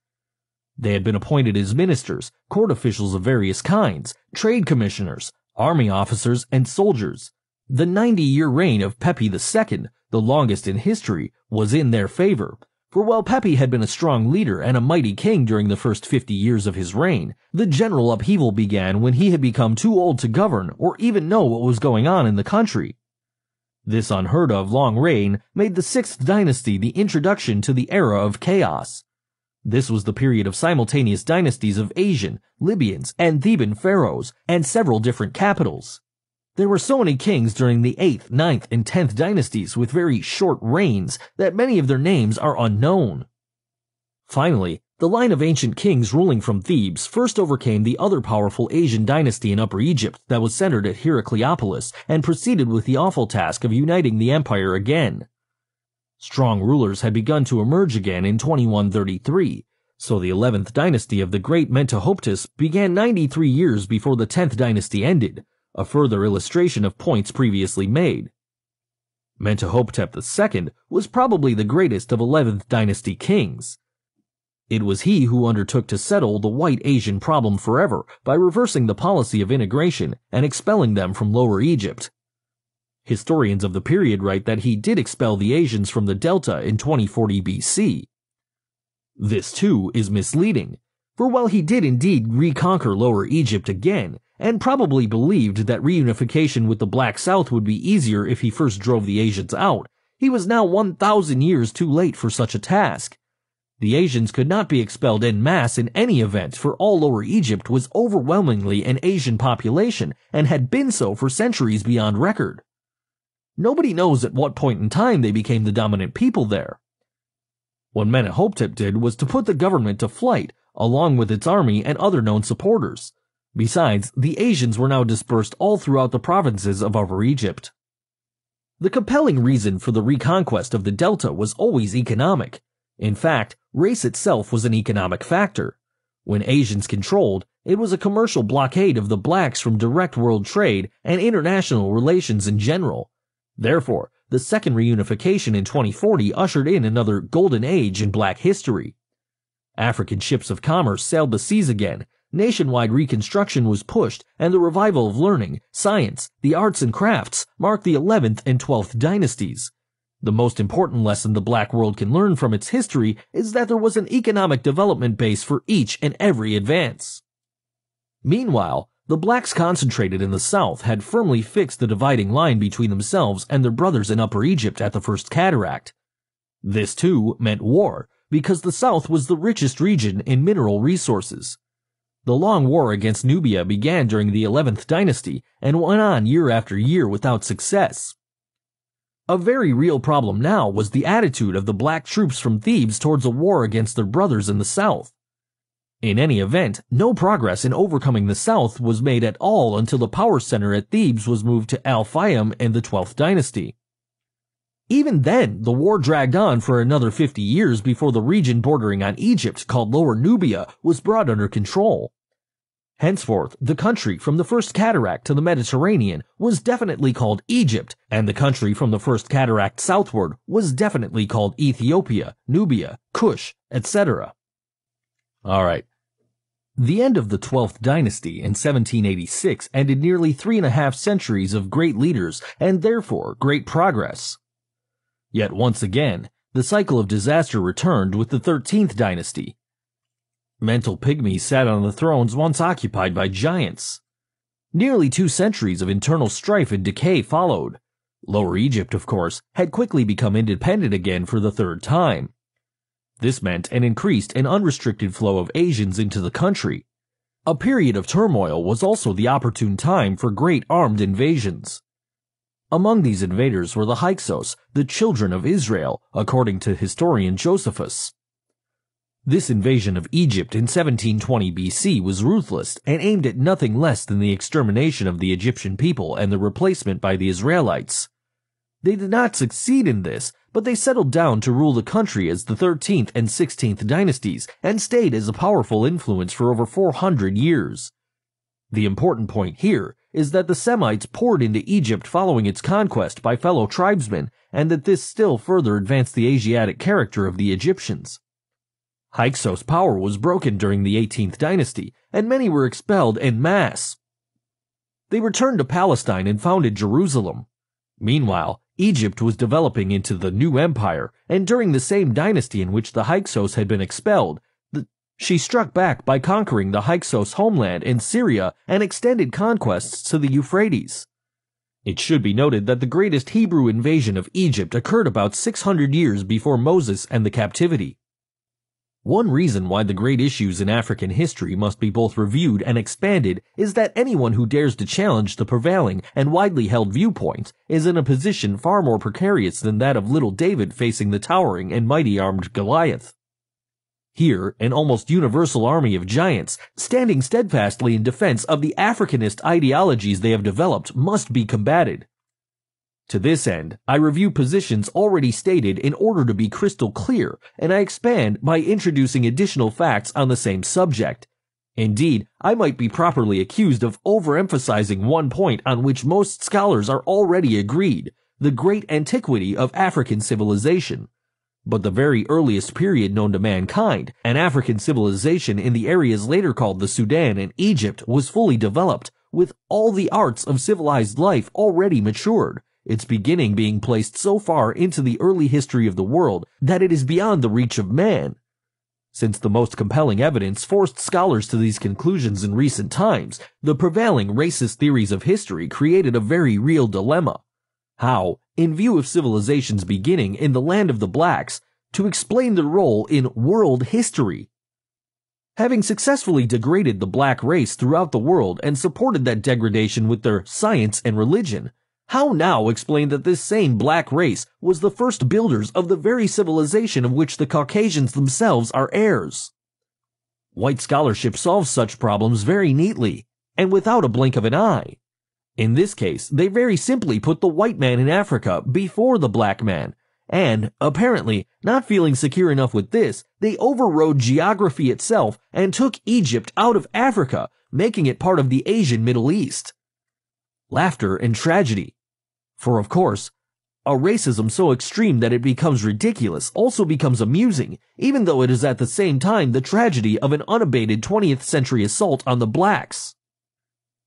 They had been appointed as ministers, court officials of various kinds, trade commissioners, army officers, and soldiers. The 90-year reign of Pepi II, the longest in history, was in their favor, for while Pepi had been a strong leader and a mighty king during the first 50 years of his reign, the general upheaval began when he had become too old to govern or even know what was going on in the country. This unheard-of long reign made the Sixth Dynasty the introduction to the era of chaos. This was the period of simultaneous dynasties of Asian, Libyans, and Theban pharaohs, and several different capitals. There were so many kings during the 8th, 9th, and 10th dynasties with very short reigns that many of their names are unknown. Finally, the line of ancient kings ruling from Thebes first overcame the other powerful Asian dynasty in Upper Egypt that was centered at Heracleopolis and proceeded with the awful task of uniting the empire again. Strong rulers had begun to emerge again in 2133, so the 11th dynasty of the great Mentuhotep began 93 years before the 10th dynasty ended, a further illustration of points previously made. Mentuhotep II was probably the greatest of 11th dynasty kings. It was he who undertook to settle the white Asian problem forever by reversing the policy of integration and expelling them from Lower Egypt. Historians of the period write that he did expel the Asians from the Delta in 2040 BC. This, too, is misleading, for while he did indeed reconquer Lower Egypt again, and probably believed that reunification with the Black South would be easier if he first drove the Asians out, he was now 1,000 years too late for such a task. The Asians could not be expelled en masse in any event, for all Lower Egypt was overwhelmingly an Asian population and had been so for centuries beyond record. Nobody knows at what point in time they became the dominant people there. What Mentuhotep did was to put the government to flight, along with its army and other known supporters. Besides, the Asians were now dispersed all throughout the provinces of Upper Egypt. The compelling reason for the reconquest of the Delta was always economic. In fact, race itself was an economic factor. When Asians controlled, it was a commercial blockade of the blacks from direct world trade and international relations in general. Therefore, the second reunification in 2040 ushered in another golden age in black history. African ships of commerce sailed the seas again, nationwide reconstruction was pushed, and the revival of learning, science, the arts and crafts marked the 11th and 12th dynasties. The most important lesson the black world can learn from its history is that there was an economic development base for each and every advance. Meanwhile, the blacks concentrated in the south had firmly fixed the dividing line between themselves and their brothers in Upper Egypt at the First Cataract. This, too, meant war, because the south was the richest region in mineral resources. The long war against Nubia began during the 11th dynasty and went on year after year without success. A very real problem now was the attitude of the black troops from Thebes towards a war against their brothers in the south. In any event, no progress in overcoming the south was made at all until the power center at Thebes was moved to Al-Fayum in the 12th dynasty. Even then, the war dragged on for another 50 years before the region bordering on Egypt, called Lower Nubia, was brought under control. Henceforth, the country from the First Cataract to the Mediterranean was definitely called Egypt, and the country from the First Cataract southward was definitely called Ethiopia, Nubia, Kush, etc. Alright. The end of the 12th dynasty in 1786 ended nearly 3.5 centuries of great leaders and therefore great progress. Yet once again, the cycle of disaster returned with the 13th dynasty. Mental pygmies sat on the thrones once occupied by giants. Nearly 2 centuries of internal strife and decay followed. Lower Egypt, of course, had quickly become independent again for the third time. This meant an increased and unrestricted flow of Asians into the country. A period of turmoil was also the opportune time for great armed invasions. Among these invaders were the Hyksos, the children of Israel, according to historian Josephus. This invasion of Egypt in 1720 BC was ruthless and aimed at nothing less than the extermination of the Egyptian people and their replacement by the Israelites. They did not succeed in this, but they settled down to rule the country as the 13th and 16th dynasties and stayed as a powerful influence for over 400 years. The important point here is that the Semites poured into Egypt following its conquest by fellow tribesmen, and that this still further advanced the Asiatic character of the Egyptians. Hyksos' power was broken during the 18th dynasty, and many were expelled en masse. They returned to Palestine and founded Jerusalem. Meanwhile, Egypt was developing into the new empire, and during the same dynasty in which the Hyksos had been expelled, she struck back by conquering the Hyksos homeland in Syria and extended conquests to the Euphrates. It should be noted that the greatest Hebrew invasion of Egypt occurred about 600 years before Moses and the captivity. One reason why the great issues in African history must be both reviewed and expanded is that anyone who dares to challenge the prevailing and widely held viewpoints is in a position far more precarious than that of little David facing the towering and mighty armed Goliath. Here, an almost universal army of giants, standing steadfastly in defense of the Africanist ideologies they have developed, must be combated. To this end, I review positions already stated in order to be crystal clear, and I expand by introducing additional facts on the same subject. Indeed, I might be properly accused of overemphasizing one point on which most scholars are already agreed, the great antiquity of African civilization. But the very earliest period known to mankind, an African civilization in the areas later called the Sudan and Egypt, was fully developed, with all the arts of civilized life already matured, its beginning being placed so far into the early history of the world that it is beyond the reach of man. Since the most compelling evidence forced scholars to these conclusions in recent times, the prevailing racist theories of history created a very real dilemma. How, in view of civilization's beginning in the land of the blacks, to explain their role in world history? Having successfully degraded the black race throughout the world and supported that degradation with their science and religion, how now explain that this same black race was the first builders of the very civilization of which the Caucasians themselves are heirs? White scholarship solves such problems very neatly, and without a blink of an eye. In this case, they very simply put the white man in Africa before the black man, and, apparently, not feeling secure enough with this, they overrode geography itself and took Egypt out of Africa, making it part of the Asian Middle East. Laughter and tragedy. For of course, a racism so extreme that it becomes ridiculous also becomes amusing, even though it is at the same time the tragedy of an unabated 20th century assault on the blacks.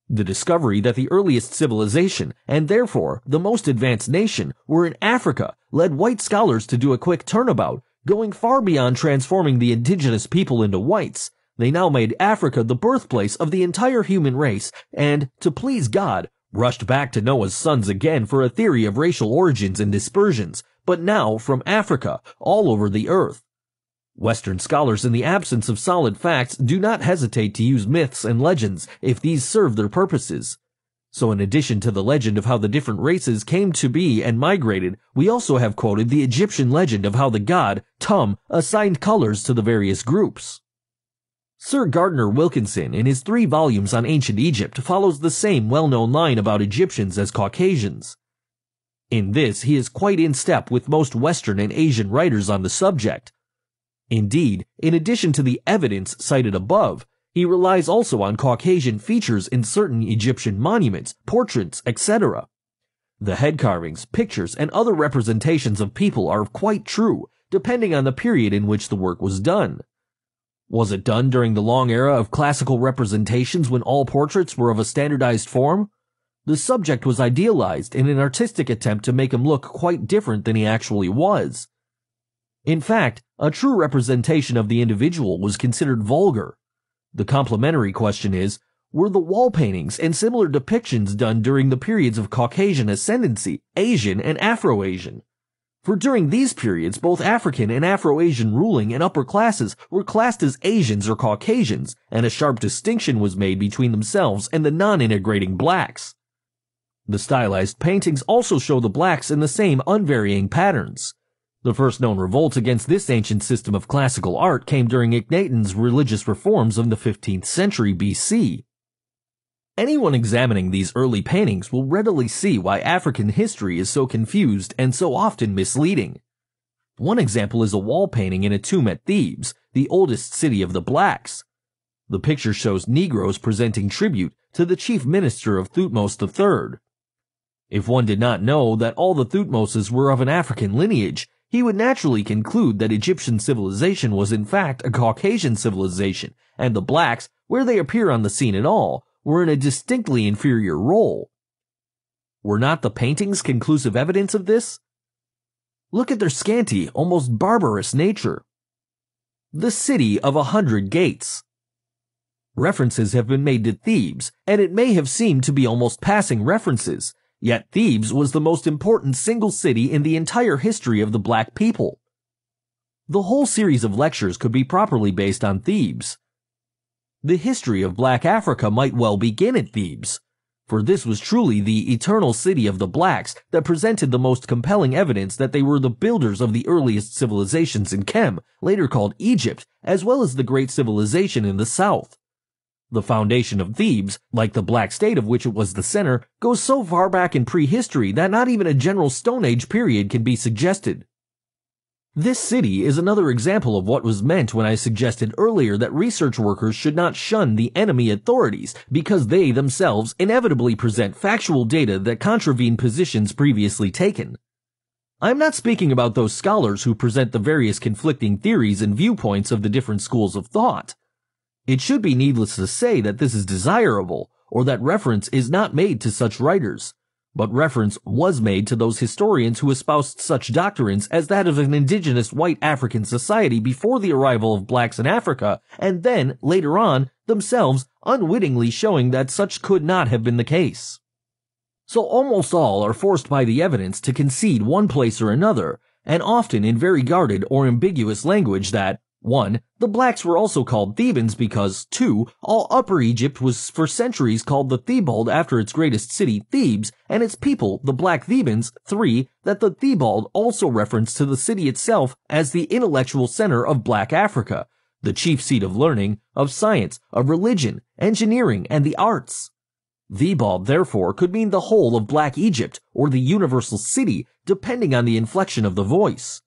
The discovery that the earliest civilization, and therefore the most advanced nation, were in Africa led white scholars to do a quick turnabout, going far beyond transforming the indigenous people into whites. They now made Africa the birthplace of the entire human race, and, to please God, rushed back to Noah's sons again for a theory of racial origins and dispersions, but now from Africa, all over the earth. Western scholars, in the absence of solid facts, do not hesitate to use myths and legends if these serve their purposes. So in addition to the legend of how the different races came to be and migrated, we also have quoted the Egyptian legend of how the god, Tum, assigned colors to the various groups. Sir Gardner Wilkinson, in his 3 volumes on ancient Egypt, follows the same well-known line about Egyptians as Caucasians. In this, he is quite in step with most Western and Asian writers on the subject. Indeed, in addition to the evidence cited above, he relies also on Caucasian features in certain Egyptian monuments, portraits, etc. The head carvings, pictures, and other representations of people are quite true, depending on the period in which the work was done. Was it done during the long era of classical representations when all portraits were of a standardized form? The subject was idealized in an artistic attempt to make him look quite different than he actually was. In fact, a true representation of the individual was considered vulgar. The complementary question is, were the wall paintings and similar depictions done during the periods of Caucasian ascendancy, Asian and Afro-Asian? For during these periods, both African and Afro-Asian ruling and upper classes were classed as Asians or Caucasians, and a sharp distinction was made between themselves and the non-integrating blacks. The stylized paintings also show the blacks in the same unvarying patterns. The first known revolt against this ancient system of classical art came during Akhenaten's religious reforms of the 15th century BC. Anyone examining these early paintings will readily see why African history is so confused and so often misleading. One example is a wall painting in a tomb at Thebes, the oldest city of the blacks. The picture shows Negroes presenting tribute to the chief minister of Thutmose III. If one did not know that all the Thutmoses were of an African lineage, he would naturally conclude that Egyptian civilization was in fact a Caucasian civilization, and the blacks, where they appear on the scene at all, were in a distinctly inferior role. Were not the paintings conclusive evidence of this? Look at their scanty, almost barbarous nature. The city of 100 gates. References have been made to Thebes, and it may have seemed to be almost passing references, yet Thebes was the most important single city in the entire history of the black people. The whole series of lectures could be properly based on Thebes. The history of Black Africa might well begin at Thebes, for this was truly the eternal city of the blacks that presented the most compelling evidence that they were the builders of the earliest civilizations in Kem, later called Egypt, as well as the great civilization in the south. The foundation of Thebes, like the Black State of which it was the center, goes so far back in prehistory that not even a general Stone Age period can be suggested. This city is another example of what was meant when I suggested earlier that research workers should not shun the enemy authorities because they themselves inevitably present factual data that contravene positions previously taken. I'm not speaking about those scholars who present the various conflicting theories and viewpoints of the different schools of thought. It should be needless to say that this is desirable, or that reference is not made to such writers, but reference was made to those historians who espoused such doctrines as that of an indigenous white African society before the arrival of blacks in Africa, and then, later on, themselves unwittingly showing that such could not have been the case. So almost all are forced by the evidence to concede one place or another, and often in very guarded or ambiguous language that 1. The blacks were also called Thebans because 2. All Upper Egypt was for centuries called the Thebaid after its greatest city, Thebes, and its people, the Black Thebans. 3. That the Thebaid also referenced to the city itself as the intellectual center of Black Africa, the chief seat of learning, of science, of religion, engineering, and the arts. Thebaid, therefore, could mean the whole of Black Egypt, or the universal city, depending on the inflection of the voice.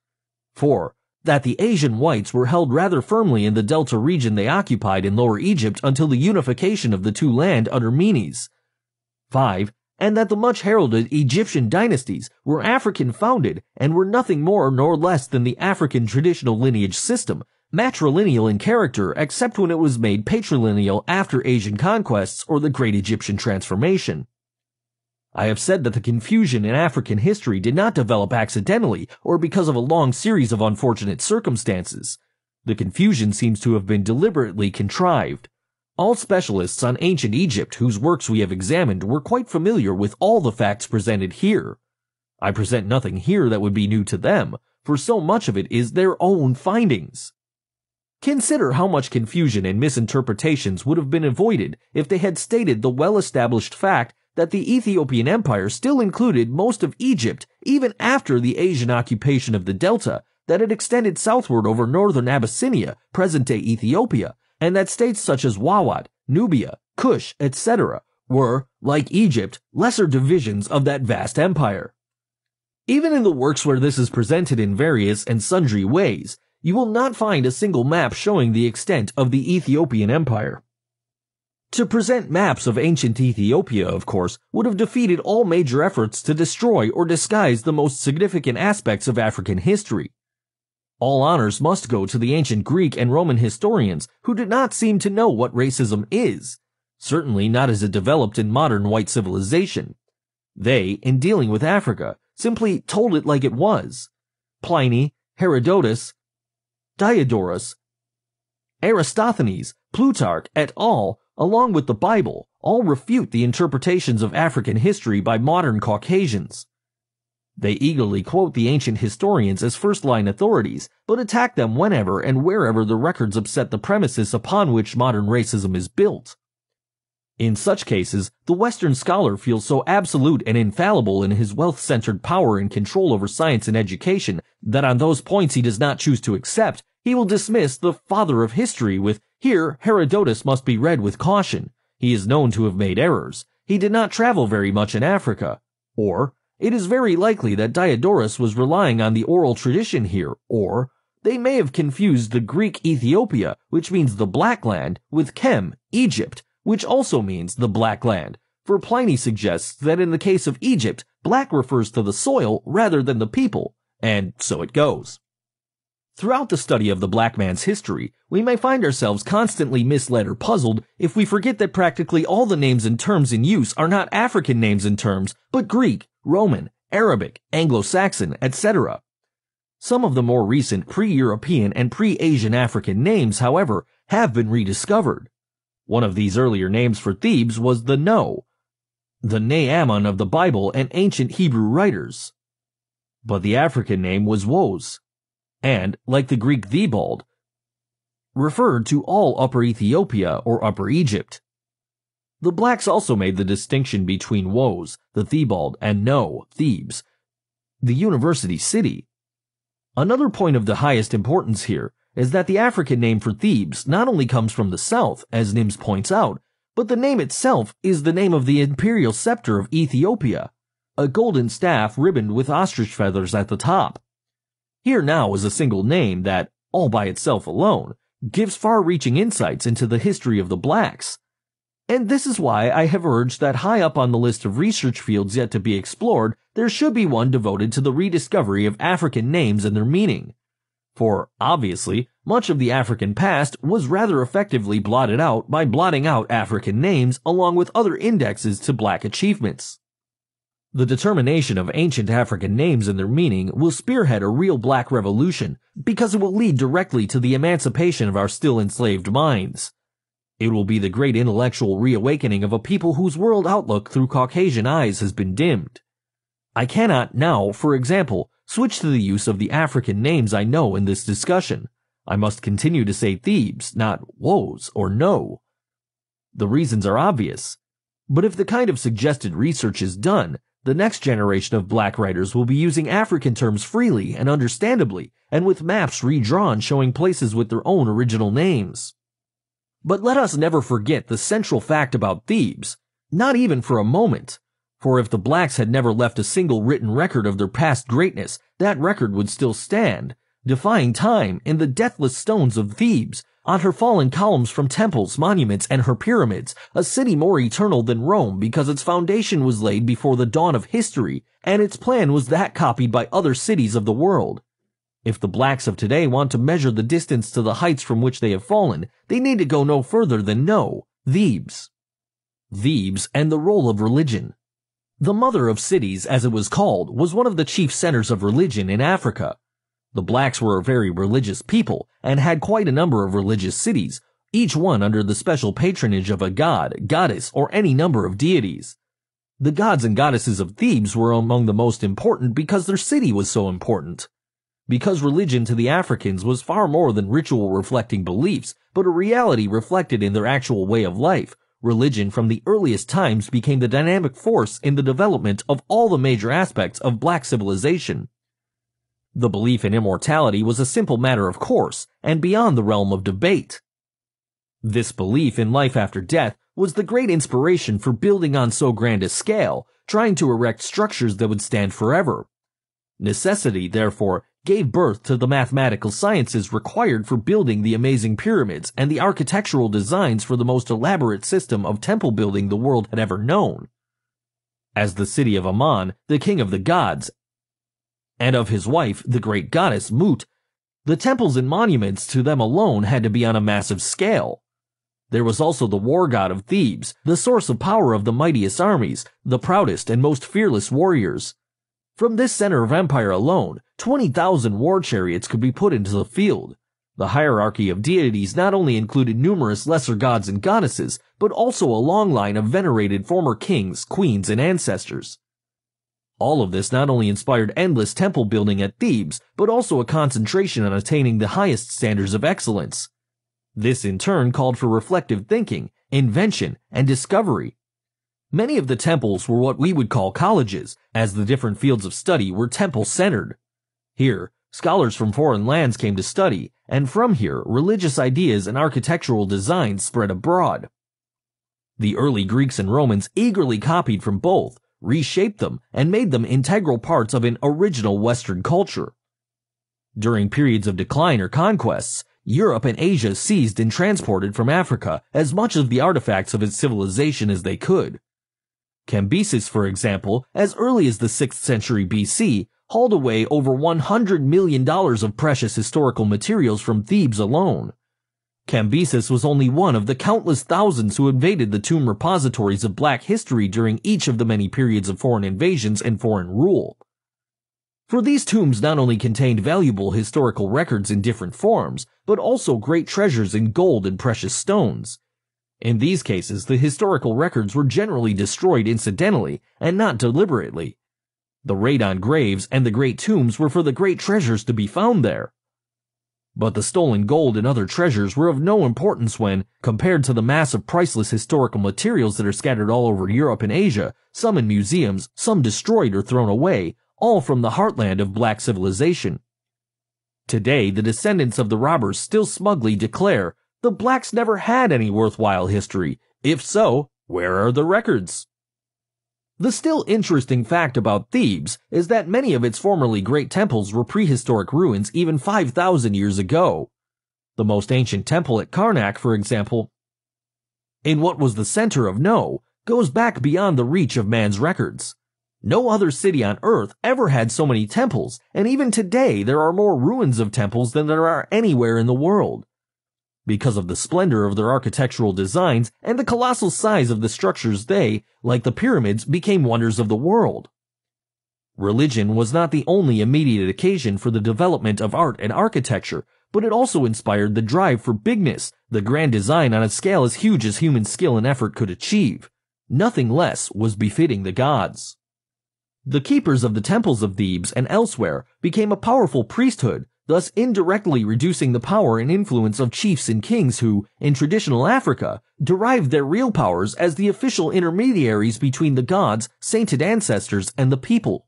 4. That the Asian whites were held rather firmly in the delta region they occupied in Lower Egypt until the unification of the two lands under Menes. 5. And that the much heralded Egyptian dynasties were African founded and were nothing more nor less than the African traditional lineage system, matrilineal in character except when it was made patrilineal after Asian conquests or the Great Egyptian Transformation. I have said that the confusion in African history did not develop accidentally or because of a long series of unfortunate circumstances. The confusion seems to have been deliberately contrived. All specialists on ancient Egypt whose works we have examined were quite familiar with all the facts presented here. I present nothing here that would be new to them, for so much of it is their own findings. Consider how much confusion and misinterpretations would have been avoided if they had stated the well-established fact that the Ethiopian Empire still included most of Egypt even after the Asian occupation of the Delta, that it extended southward over northern Abyssinia, present-day Ethiopia, and that states such as Wawat, Nubia, Kush, etc. were, like Egypt, lesser divisions of that vast empire. Even in the works where this is presented in various and sundry ways, you will not find a single map showing the extent of the Ethiopian Empire. To present maps of ancient Ethiopia, of course, would have defeated all major efforts to destroy or disguise the most significant aspects of African history. All honors must go to the ancient Greek and Roman historians who did not seem to know what racism is, certainly not as it developed in modern white civilization. They, in dealing with Africa, simply told it like it was. Pliny, Herodotus, Diodorus, Aristophanes, Plutarch, et al., along with the Bible, all refute the interpretations of African history by modern Caucasians. They eagerly quote the ancient historians as first-line authorities, but attack them whenever and wherever the records upset the premises upon which modern racism is built. In such cases, the Western scholar feels so absolute and infallible in his wealth-centered power and control over science and education that on those points he does not choose to accept, he will dismiss the father of history with, "Here Herodotus must be read with caution. He is known to have made errors. He did not travel very much in Africa." Or, "It is very likely that Diodorus was relying on the oral tradition here." Or, "They may have confused the Greek Ethiopia, which means the Black Land, with Chem, Egypt, which also means the Black Land, for Pliny suggests that in the case of Egypt, black refers to the soil rather than the people," and so it goes. Throughout the study of the black man's history, we may find ourselves constantly misled or puzzled if we forget that practically all the names and terms in use are not African names and terms, but Greek, Roman, Arabic, Anglo-Saxon, etc. Some of the more recent pre-European and pre-Asian African names, however, have been rediscovered. One of these earlier names for Thebes was the No, the Naaman of the Bible and ancient Hebrew writers. But the African name was Wos, and, like the Greek Thebaid, referred to all Upper Ethiopia or Upper Egypt. The blacks also made the distinction between Wos, the Thebaid, and No, Thebes, the university city. Another point of the highest importance here, is that the African name for Thebes not only comes from the south, as Nims points out, but the name itself is the name of the imperial scepter of Ethiopia, a golden staff ribboned with ostrich feathers at the top. Here now is a single name that, all by itself alone, gives far-reaching insights into the history of the blacks. And this is why I have urged that high up on the list of research fields yet to be explored, there should be one devoted to the rediscovery of African names and their meaning. For, obviously, much of the African past was rather effectively blotted out by blotting out African names along with other indexes to black achievements. The determination of ancient African names and their meaning will spearhead a real black revolution because it will lead directly to the emancipation of our still enslaved minds. It will be the great intellectual reawakening of a people whose world outlook through Caucasian eyes has been dimmed. I cannot now, for example, switch to the use of the African names I know in this discussion. I must continue to say Thebes, not Woes or No. The reasons are obvious. But if the kind of suggested research is done, the next generation of black writers will be using African terms freely and understandably, and with maps redrawn showing places with their own original names. But let us never forget the central fact about Thebes, not even for a moment. For if the blacks had never left a single written record of their past greatness, that record would still stand, defying time in the deathless stones of Thebes, on her fallen columns from temples, monuments, and her pyramids, a city more eternal than Rome because its foundation was laid before the dawn of history, and its plan was that copied by other cities of the world. If the blacks of today want to measure the distance to the heights from which they have fallen, they need to go no further than Thebes. Thebes and the role of religion. The Mother of Cities, as it was called, was one of the chief centers of religion in Africa. The blacks were a very religious people and had quite a number of religious cities, each one under the special patronage of a god, goddess, or any number of deities. The gods and goddesses of Thebes were among the most important because their city was so important. Because religion to the Africans was far more than ritual reflecting beliefs, but a reality reflected in their actual way of life, religion from the earliest times became the dynamic force in the development of all the major aspects of black civilization. The belief in immortality was a simple matter of course, and beyond the realm of debate. This belief in life after death was the great inspiration for building on so grand a scale, trying to erect structures that would stand forever. Necessity, therefore, gave birth to the mathematical sciences required for building the amazing pyramids and the architectural designs for the most elaborate system of temple building the world had ever known. As the city of Ammon, the king of the gods, and of his wife, the great goddess Mut, the temples and monuments to them alone had to be on a massive scale. There was also the war god of Thebes, the source of power of the mightiest armies, the proudest and most fearless warriors. From this center of empire alone, 20,000 war chariots could be put into the field. The hierarchy of deities not only included numerous lesser gods and goddesses, but also a long line of venerated former kings, queens, and ancestors. All of this not only inspired endless temple building at Thebes, but also a concentration on attaining the highest standards of excellence. This in turn called for reflective thinking, invention, and discovery. Many of the temples were what we would call colleges, as the different fields of study were temple-centered. Here, scholars from foreign lands came to study, and from here, religious ideas and architectural designs spread abroad. The early Greeks and Romans eagerly copied from both, reshaped them, and made them integral parts of an original Western culture. During periods of decline or conquests, Europe and Asia seized and transported from Africa as much of the artifacts of its civilization as they could. Cambyses, for example, as early as the 6th century BC, hauled away over $100 million of precious historical materials from Thebes alone. Cambyses was only one of the countless thousands who invaded the tomb repositories of black history during each of the many periods of foreign invasions and foreign rule. For these tombs not only contained valuable historical records in different forms, but also great treasures in gold and precious stones. In these cases, the historical records were generally destroyed incidentally and not deliberately. The raid on graves and the great tombs were for the great treasures to be found there. But the stolen gold and other treasures were of no importance when, compared to the mass of priceless historical materials that are scattered all over Europe and Asia, some in museums, some destroyed or thrown away, all from the heartland of black civilization. Today, the descendants of the robbers still smugly declare the blacks never had any worthwhile history. If so, where are the records? The still interesting fact about Thebes is that many of its formerly great temples were prehistoric ruins even 5,000 years ago. The most ancient temple at Karnak, for example, in what was the center of No, goes back beyond the reach of man's records. No other city on Earth ever had so many temples, and even today there are more ruins of temples than there are anywhere in the world. Because of the splendor of their architectural designs and the colossal size of the structures, they, like the pyramids, became wonders of the world. Religion was not the only immediate occasion for the development of art and architecture, but it also inspired the drive for bigness, the grand design on a scale as huge as human skill and effort could achieve. Nothing less was befitting the gods. The keepers of the temples of Thebes and elsewhere became a powerful priesthood, thus indirectly reducing the power and influence of chiefs and kings who, in traditional Africa, derived their real powers as the official intermediaries between the gods, sainted ancestors, and the people.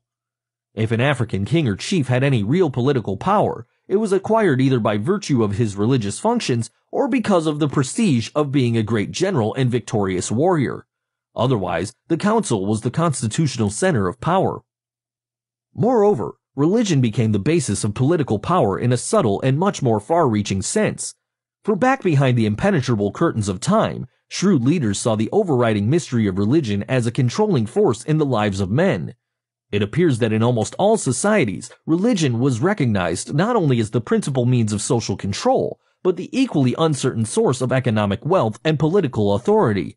If an African king or chief had any real political power, it was acquired either by virtue of his religious functions or because of the prestige of being a great general and victorious warrior. Otherwise, the council was the constitutional center of power. Moreover, religion became the basis of political power in a subtle and much more far-reaching sense. For back behind the impenetrable curtains of time, shrewd leaders saw the overriding mystery of religion as a controlling force in the lives of men. It appears that in almost all societies, religion was recognized not only as the principal means of social control, but the equally uncertain source of economic wealth and political authority.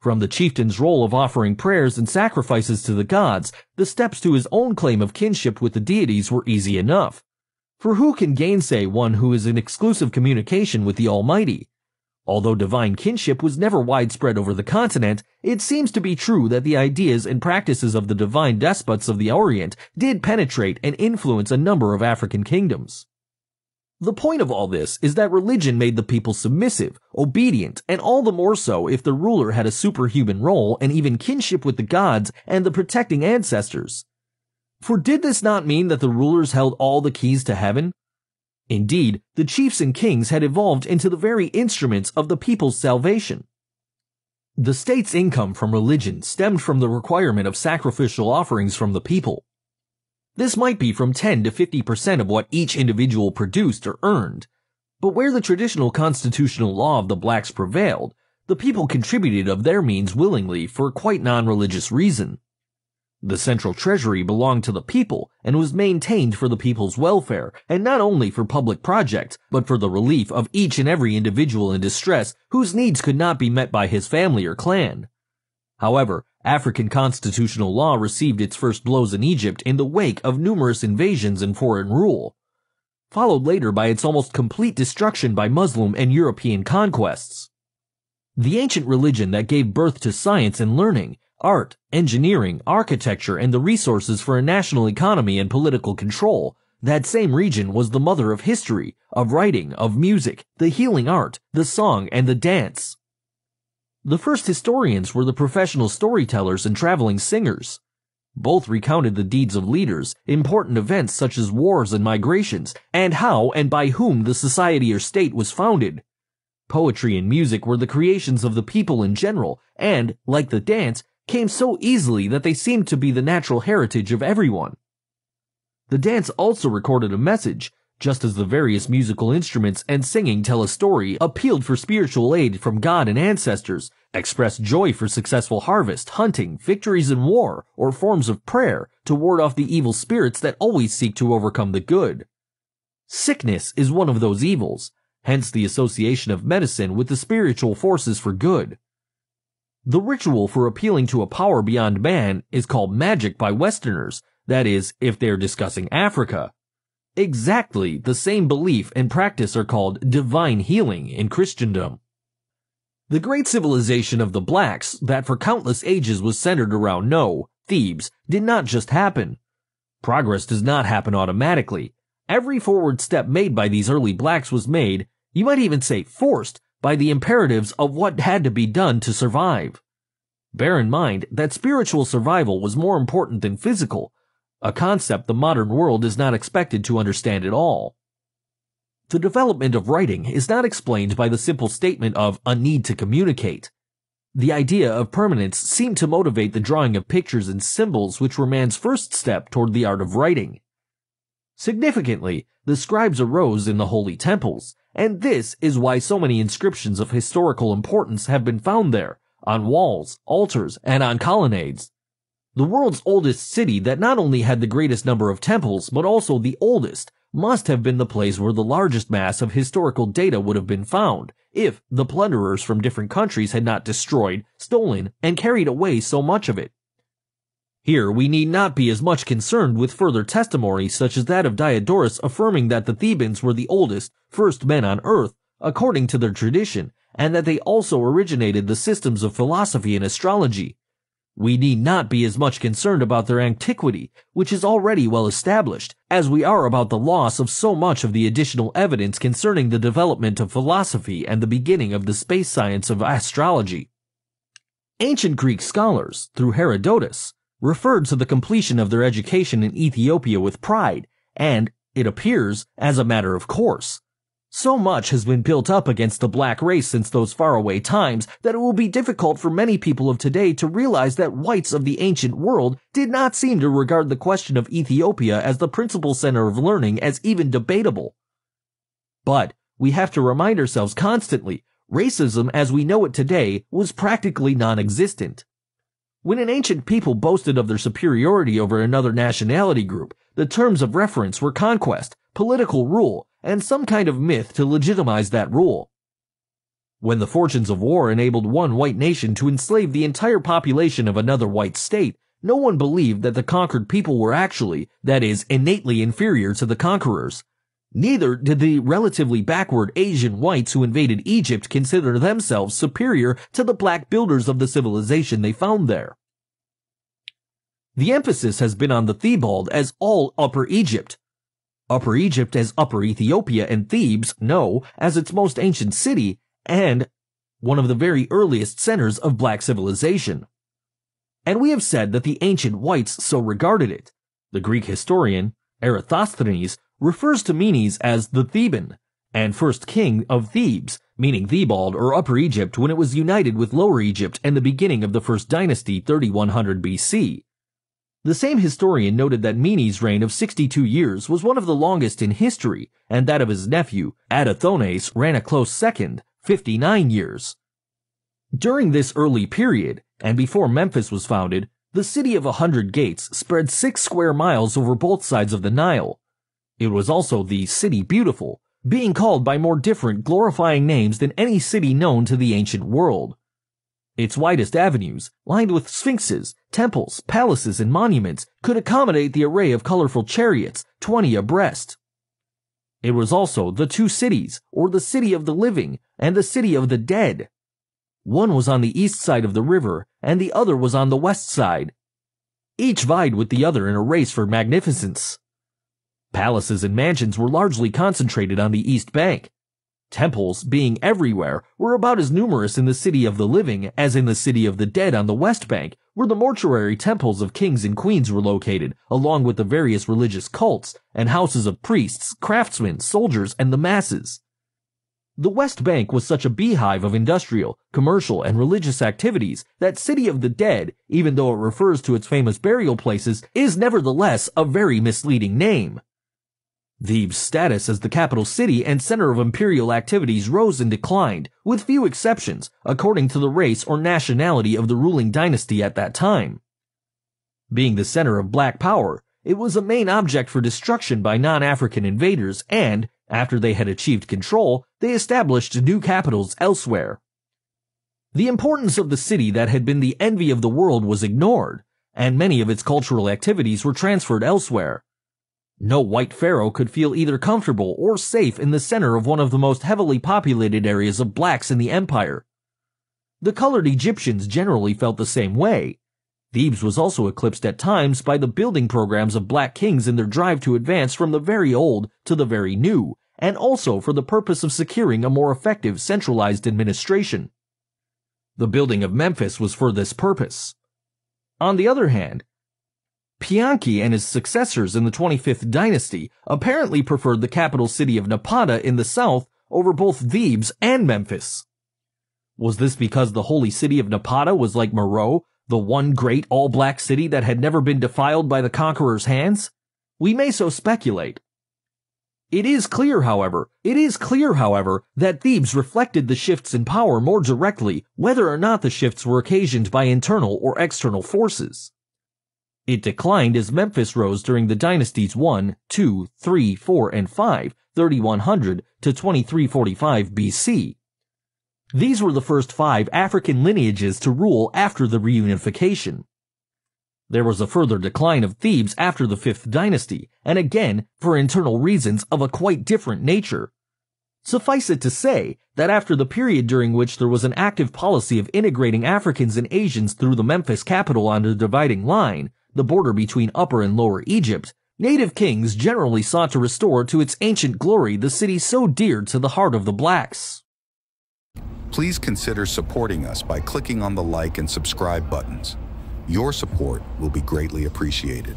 From the chieftain's role of offering prayers and sacrifices to the gods, the steps to his own claim of kinship with the deities were easy enough. For who can gainsay one who is in exclusive communication with the Almighty? Although divine kinship was never widespread over the continent, it seems to be true that the ideas and practices of the divine despots of the Orient did penetrate and influence a number of African kingdoms. The point of all this is that religion made the people submissive, obedient, and all the more so if the ruler had a superhuman role and even kinship with the gods and the protecting ancestors. For did this not mean that the rulers held all the keys to heaven? Indeed, the chiefs and kings had evolved into the very instruments of the people's salvation. The state's income from religion stemmed from the requirement of sacrificial offerings from the people. This might be from 10 to 50% of what each individual produced or earned, but where the traditional constitutional law of the blacks prevailed, the people contributed of their means willingly for a quite non-religious reason. The central treasury belonged to the people and was maintained for the people's welfare, and not only for public projects, but for the relief of each and every individual in distress whose needs could not be met by his family or clan. However, African constitutional law received its first blows in Egypt in the wake of numerous invasions and foreign rule, followed later by its almost complete destruction by Muslim and European conquests. The ancient religion that gave birth to science and learning, art, engineering, architecture, and the resources for a national economy and political control, that same region was the mother of history, of writing, of music, the healing art, the song, and the dance. The first historians were the professional storytellers and traveling singers. Both recounted the deeds of leaders, important events such as wars and migrations, and how and by whom the society or state was founded. Poetry and music were the creations of the people in general, and, like the dance, came so easily that they seemed to be the natural heritage of everyone. The dance also recorded a message, just as the various musical instruments and singing tell a story, appealed for spiritual aid from God and ancestors, expressed joy for successful harvest, hunting, victories in war, or forms of prayer to ward off the evil spirits that always seek to overcome the good. Sickness is one of those evils, hence the association of medicine with the spiritual forces for good. The ritual for appealing to a power beyond man is called magic by Westerners, that is, if they're discussing Africa. Exactly the same belief and practice are called divine healing in Christendom. The great civilization of the blacks, that for countless ages was centered around No, Thebes, did not just happen. Progress does not happen automatically. Every forward step made by these early blacks was made, you might even say forced, by the imperatives of what had to be done to survive. Bear in mind that spiritual survival was more important than physical. a concept the modern world is not expected to understand at all. The development of writing is not explained by the simple statement of a need to communicate. The idea of permanence seemed to motivate the drawing of pictures and symbols, which were man's first step toward the art of writing. Significantly, the scribes arose in the holy temples, and this is why so many inscriptions of historical importance have been found there, on walls, altars, and on colonnades. The world's oldest city that not only had the greatest number of temples, but also the oldest, must have been the place where the largest mass of historical data would have been found, if the plunderers from different countries had not destroyed, stolen, and carried away so much of it. Here we need not be as much concerned with further testimony such as that of Diodorus affirming that the Thebans were the oldest, first men on earth, according to their tradition, and that they also originated the systems of philosophy and astrology. We need not be as much concerned about their antiquity, which is already well established, as we are about the loss of so much of the additional evidence concerning the development of philosophy and the beginning of the space science of astrology. Ancient Greek scholars, through Herodotus, referred to the completion of their education in Ethiopia with pride, and, it appears, as a matter of course. So much has been built up against the black race since those faraway times that it will be difficult for many people of today to realize that whites of the ancient world did not seem to regard the question of Ethiopia as the principal center of learning as even debatable. But we have to remind ourselves constantly, racism as we know it today was practically non-existent. When an ancient people boasted of their superiority over another nationality group, the terms of reference were conquest, political rule, and some kind of myth to legitimize that rule. When the fortunes of war enabled one white nation to enslave the entire population of another white state, no one believed that the conquered people were actually, that is, innately inferior to the conquerors. Neither did the relatively backward Asian whites who invaded Egypt consider themselves superior to the black builders of the civilization they found there. The emphasis has been on the Thebaid as all Upper Egypt. Upper Egypt as Upper Ethiopia and Thebes, no, as its most ancient city, and one of the very earliest centers of black civilization. And we have said that the ancient whites so regarded it. The Greek historian, Eratosthenes, refers to Menes as the Theban, and first king of Thebes, meaning Thebaid or Upper Egypt when it was united with Lower Egypt and the beginning of the first dynasty 3100 BC. The same historian noted that Menes' reign of 62 years was one of the longest in history, and that of his nephew, Adathones, ran a close second, 59 years. During this early period, and before Memphis was founded, the city of 100 gates spread 6 square miles over both sides of the Nile. It was also the City Beautiful, being called by more different glorifying names than any city known to the ancient world. Its widest avenues, lined with sphinxes, temples, palaces, and monuments, could accommodate the array of colorful chariots, 20 abreast. It was also the two cities, or the city of the living, and the city of the dead. One was on the east side of the river, and the other was on the west side. Each vied with the other in a race for magnificence. Palaces and mansions were largely concentrated on the east bank. Temples, being everywhere, were about as numerous in the city of the living as in the city of the dead on the west bank, where the mortuary temples of kings and queens were located, along with the various religious cults, and houses of priests, craftsmen, soldiers, and the masses. The West Bank was such a beehive of industrial, commercial, and religious activities that City of the Dead, even though it refers to its famous burial places, is nevertheless a very misleading name. Thebes' status as the capital city and center of imperial activities rose and declined, with few exceptions, according to the race or nationality of the ruling dynasty at that time. Being the center of black power, it was a main object for destruction by non-African invaders and, after they had achieved control, they established new capitals elsewhere. The importance of the city that had been the envy of the world was ignored, and many of its cultural activities were transferred elsewhere. No white pharaoh could feel either comfortable or safe in the center of one of the most heavily populated areas of blacks in the empire. The colored Egyptians generally felt the same way. Thebes was also eclipsed at times by the building programs of black kings in their drive to advance from the very old to the very new, and also for the purpose of securing a more effective centralized administration. The building of Memphis was for this purpose. On the other hand, Pianki and his successors in the 25th dynasty apparently preferred the capital city of Napata in the south over both Thebes and Memphis. Was this because the holy city of Napata was like Meroe, the one great all-black city that had never been defiled by the conqueror's hands? We may so speculate. It is clear, however, that Thebes reflected the shifts in power more directly, whether or not the shifts were occasioned by internal or external forces. It declined as Memphis rose during the dynasties 1, 2, 3, 4, and 5, 3100 to 2345 BC. These were the first 5 African lineages to rule after the reunification. There was a further decline of Thebes after the 5th dynasty, and again for internal reasons of a quite different nature. Suffice it to say that after the period during which there was an active policy of integrating Africans and Asians through the Memphis capital on the dividing line, the border between Upper and Lower Egypt, native kings generally sought to restore to its ancient glory the city so dear to the heart of the blacks. Please consider supporting us by clicking on the like and subscribe buttons. Your support will be greatly appreciated.